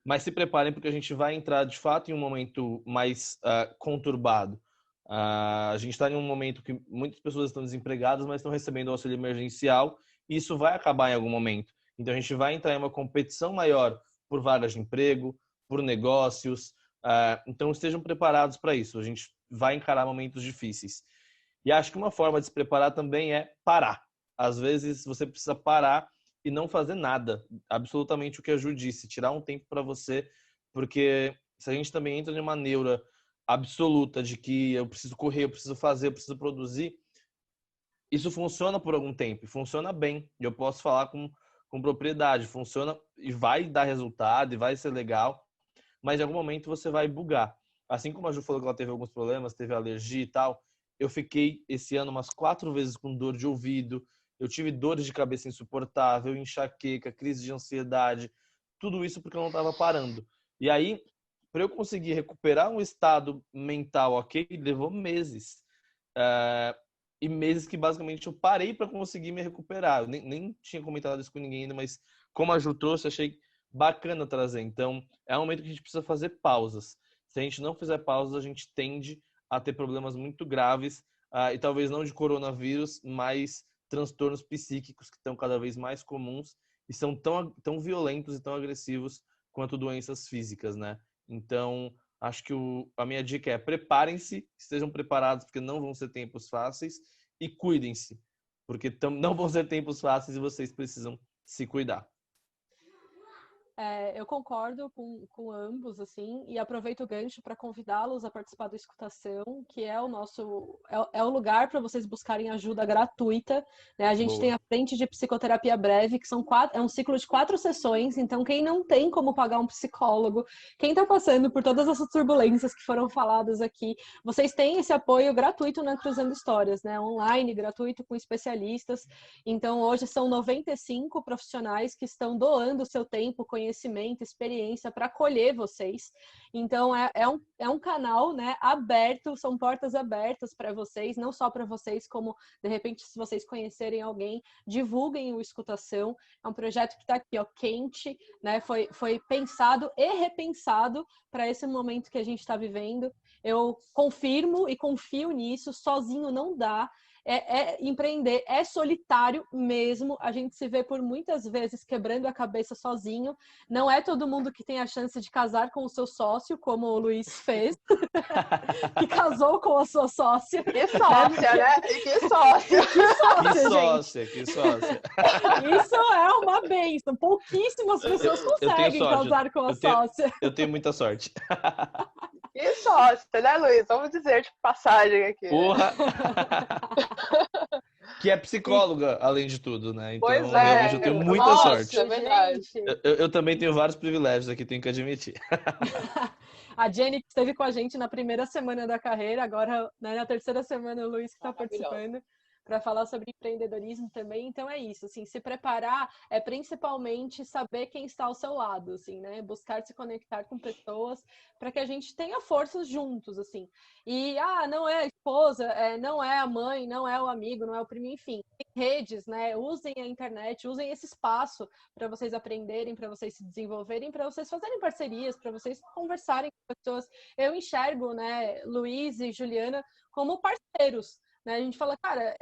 Mas se preparem, porque a gente vai entrar, de fato, em um momento mais conturbado. A gente está em um momento que muitas pessoas estão desempregadas, mas estão recebendo auxílio emergencial, e isso vai acabar em algum momento. Então, a gente vai entrar em uma competição maior por vagas de emprego, por negócios. Então, estejam preparados para isso. A gente vai encarar momentos difíceis. E acho que uma forma de se preparar também é parar. Às vezes, você precisa parar e não fazer nada, absolutamente o que a Ju disse, tirar um tempo para você, porque se a gente também entra em uma neura absoluta de que eu preciso correr, eu preciso fazer, eu preciso produzir, isso funciona por algum tempo, e funciona bem, e eu posso falar com propriedade, funciona e vai dar resultado, e vai ser legal, mas em algum momento você vai bugar. Assim como a Ju falou que ela teve alguns problemas, teve alergia e tal, eu fiquei esse ano umas 4 vezes com dor de ouvido, eu tive dores de cabeça insuportável, enxaqueca, crise de ansiedade, tudo isso porque eu não estava parando. E aí, para eu conseguir recuperar um estado mental ok, levou meses. E meses que basicamente eu parei para conseguir me recuperar. Eu nem tinha comentado isso com ninguém ainda, mas como a Ju trouxe, achei bacana trazer. Então, é um momento que a gente precisa fazer pausas. Se a gente não fizer pausas, a gente tende a ter problemas muito graves, e talvez não de coronavírus, mas transtornos psíquicos que estão cada vez mais comuns e são tão violentos e tão agressivos quanto doenças físicas, né? Então, acho que a minha dica é preparem-se, estejam preparados, porque não vão ser tempos fáceis, e cuidem-se, porque não vão ser tempos fáceis e vocês precisam se cuidar. Eu concordo com ambos, assim, e aproveito o gancho para convidá-los a participar do Escutação, que é o nosso o lugar para vocês buscarem ajuda gratuita, né? A gente Boa. tem a frente de psicoterapia breve, que é um ciclo de 4 sessões, então quem não tem como pagar um psicólogo, quem está passando por todas essas turbulências que foram faladas aqui, vocês têm esse apoio gratuito na Cruzando Histórias, né? Online, gratuito, com especialistas. Então, hoje são 95 profissionais que estão doando o seu tempo, conhecimento, experiência para acolher vocês. Então, é um canal, né, aberto, são portas abertas para vocês, não só para vocês, como, de repente, se vocês conhecerem alguém, divulguem o Escutação. É um projeto que está aqui, ó, quente, né, foi pensado e repensado para esse momento que a gente está vivendo. Eu confirmo e confio nisso, sozinho não dá. Empreender é solitário mesmo, a gente se vê por muitas vezes quebrando a cabeça sozinho, não é todo mundo que tem a chance de casar com o seu sócio, como o Luiz fez, que casou com a sua sócia. Que sócia, né? Que sócia! Que sócia! Isso é uma bênção, pouquíssimas pessoas conseguem casar com a sócia. Eu tenho muita sorte. Que sócia, né, Luiz? Vamos dizer de passagem aqui. Porra! Que é psicóloga, além de tudo, né? Então, pois realmente, eu tenho muita sorte. É verdade. Eu também tenho vários privilégios aqui, tenho que admitir. A Jenny que esteve com a gente na primeira semana da carreira, agora, né, na terceira semana o Luiz que está participando para falar sobre empreendedorismo também. Então é isso, assim, se preparar é principalmente saber quem está ao seu lado, assim, né? Buscar se conectar com pessoas para que a gente tenha forças juntos, assim. E não é a esposa, não é a mãe, não é o amigo, não é o primo, enfim. Tem redes, né? Usem a internet, usem esse espaço para vocês aprenderem, para vocês se desenvolverem, para vocês fazerem parcerias, para vocês conversarem com pessoas. Eu enxergo, né, Luiz e Juliana como parceiros. Né? A gente fala, cara,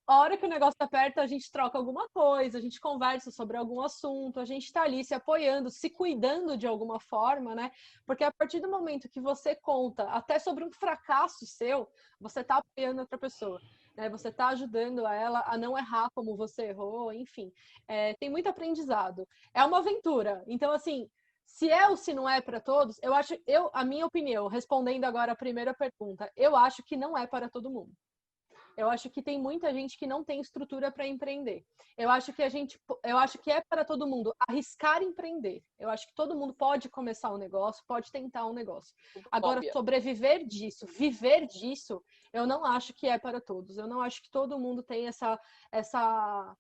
a hora que o negócio aperta, a gente troca alguma coisa, a gente conversa sobre algum assunto, a gente está ali se apoiando, se cuidando de alguma forma, né? Porque a partir do momento que você conta até sobre um fracasso seu, você está apoiando outra pessoa. Né? Você está ajudando ela a não errar como você errou, enfim. Tem muito aprendizado. É uma aventura. Então, assim, se é ou se não é para todos, a minha opinião, respondendo agora a primeira pergunta, eu acho que não é para todo mundo. Eu acho que tem muita gente que não tem estrutura para empreender. Eu acho que é para todo mundo arriscar empreender. Eu acho que todo mundo pode começar um negócio, pode tentar um negócio. Agora, sobreviver disso, viver disso, eu não acho que é para todos. Eu não acho que todo mundo tem essa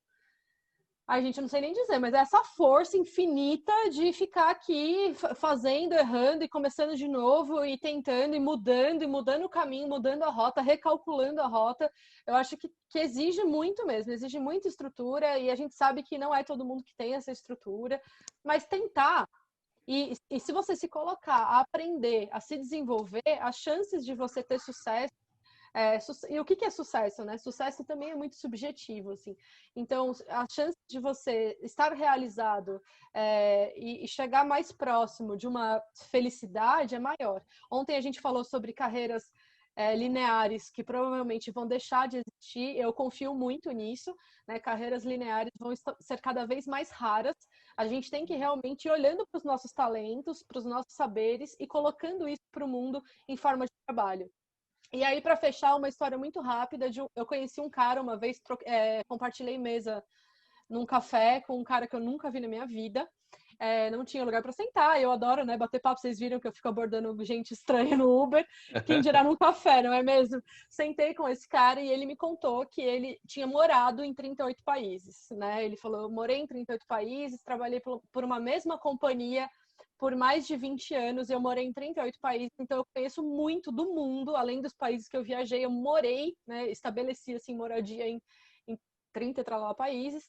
A gente não sei nem dizer, mas é essa força infinita de ficar aqui fazendo, errando e começando de novo e tentando e mudando o caminho, mudando a rota, recalculando a rota. Eu acho que exige muito mesmo, exige muita estrutura e a gente sabe que não é todo mundo que tem essa estrutura, mas tentar. E se você se colocar a aprender, a se desenvolver, as chances de você ter sucesso. E o que é sucesso, né? Sucesso também é muito subjetivo, assim. Então, a chance de você estar realizado e chegar mais próximo de uma felicidade é maior. Ontem a gente falou sobre carreiras lineares que provavelmente vão deixar de existir. Eu confio muito nisso, né? Carreiras lineares vão ser cada vez mais raras. A gente tem que realmente ir olhando para os nossos talentos, para os nossos saberes e colocando isso para o mundo em forma de trabalho. E aí, para fechar, uma história muito rápida. Eu conheci um cara uma vez, compartilhei mesa num café com um cara que eu nunca vi na minha vida. Não tinha lugar para sentar. Eu adoro, né, bater papo. Vocês viram que eu fico abordando gente estranha no Uber. Quem dirá num café, não é mesmo? Sentei com esse cara e ele me contou que ele tinha morado em 38 países, né? Ele falou, eu morei em 38 países, trabalhei por uma mesma companhia por mais de 20 anos, eu morei em 38 países, então eu conheço muito do mundo, além dos países que eu viajei, eu morei, né, estabeleci assim, moradia em 30 países,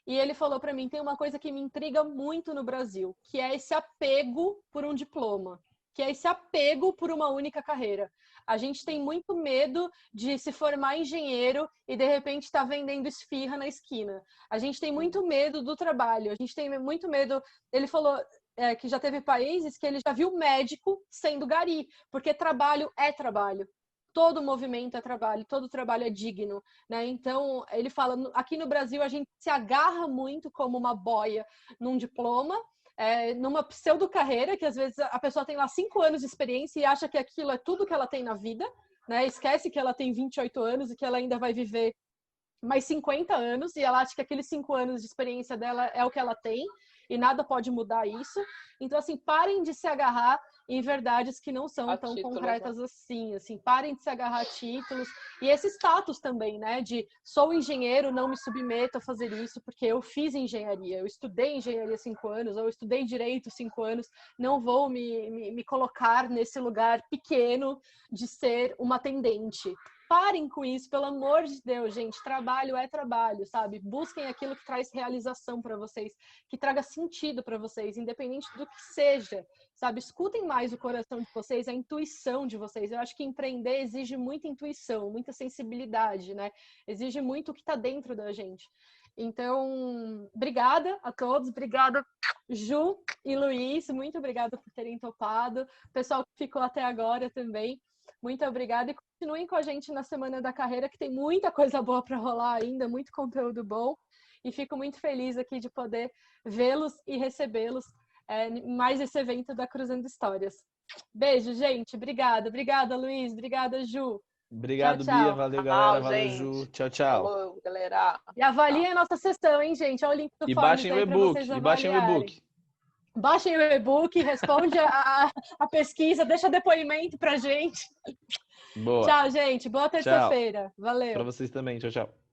e ele falou para mim, tem uma coisa que me intriga muito no Brasil, que é esse apego por um diploma, que é esse apego por uma única carreira. A gente tem muito medo de se formar engenheiro e, de repente, estar vendendo esfirra na esquina. A gente tem muito medo do trabalho, a gente tem muito medo... Ele falou... que já teve países que ele já viu médico sendo gari, porque trabalho é trabalho. Todo movimento é trabalho, todo trabalho é digno, né? Então, ele fala, aqui no Brasil a gente se agarra muito como uma boia num diploma, numa pseudo-carreira, que às vezes a pessoa tem lá 5 anos de experiência e acha que aquilo é tudo que ela tem na vida, né? Esquece que ela tem 28 anos e que ela ainda vai viver mais 50 anos e ela acha que aqueles 5 anos de experiência dela é o que ela tem e nada pode mudar isso. Então, assim, parem de se agarrar em verdades que não são tão concretas assim. Parem de se agarrar a títulos. E esse status também, né? De sou engenheiro, não me submeto a fazer isso, porque eu fiz engenharia. Eu estudei engenharia 5 anos, ou eu estudei direito 5 anos. Não vou me colocar nesse lugar pequeno de ser uma atendente. Parem com isso, pelo amor de Deus, gente. Trabalho é trabalho, sabe? Busquem aquilo que traz realização para vocês, que traga sentido para vocês, independente do que seja, sabe? Escutem mais o coração de vocês, a intuição de vocês. Eu acho que empreender exige muita intuição, muita sensibilidade, né? Exige muito o que está dentro da gente. Então, obrigada a todos, obrigada Ju e Luiz, muito obrigada por terem topado. O pessoal que ficou até agora também, muito obrigada e continuem com a gente na Semana da Carreira, que tem muita coisa boa para rolar ainda, muito conteúdo bom. E fico muito feliz aqui de poder vê-los e recebê-los em mais esse evento da Cruzando Histórias. Beijo, gente. Obrigada. Obrigada, Luiz. Obrigada, Ju. Obrigado, tchau, tchau. Bia. Valeu, galera. Valeu, gente. Ju. Tchau, tchau. Falou, galera. E avaliem a nossa sessão, hein, gente? Olha o link do E Forms baixem o aí para e-book. vocês E baixem o avaliarem. e-book. Baixem o e-book, responde a pesquisa, deixa depoimento pra gente. Boa. Tchau, gente. Boa terça-feira. Valeu. Para vocês também. Tchau, tchau.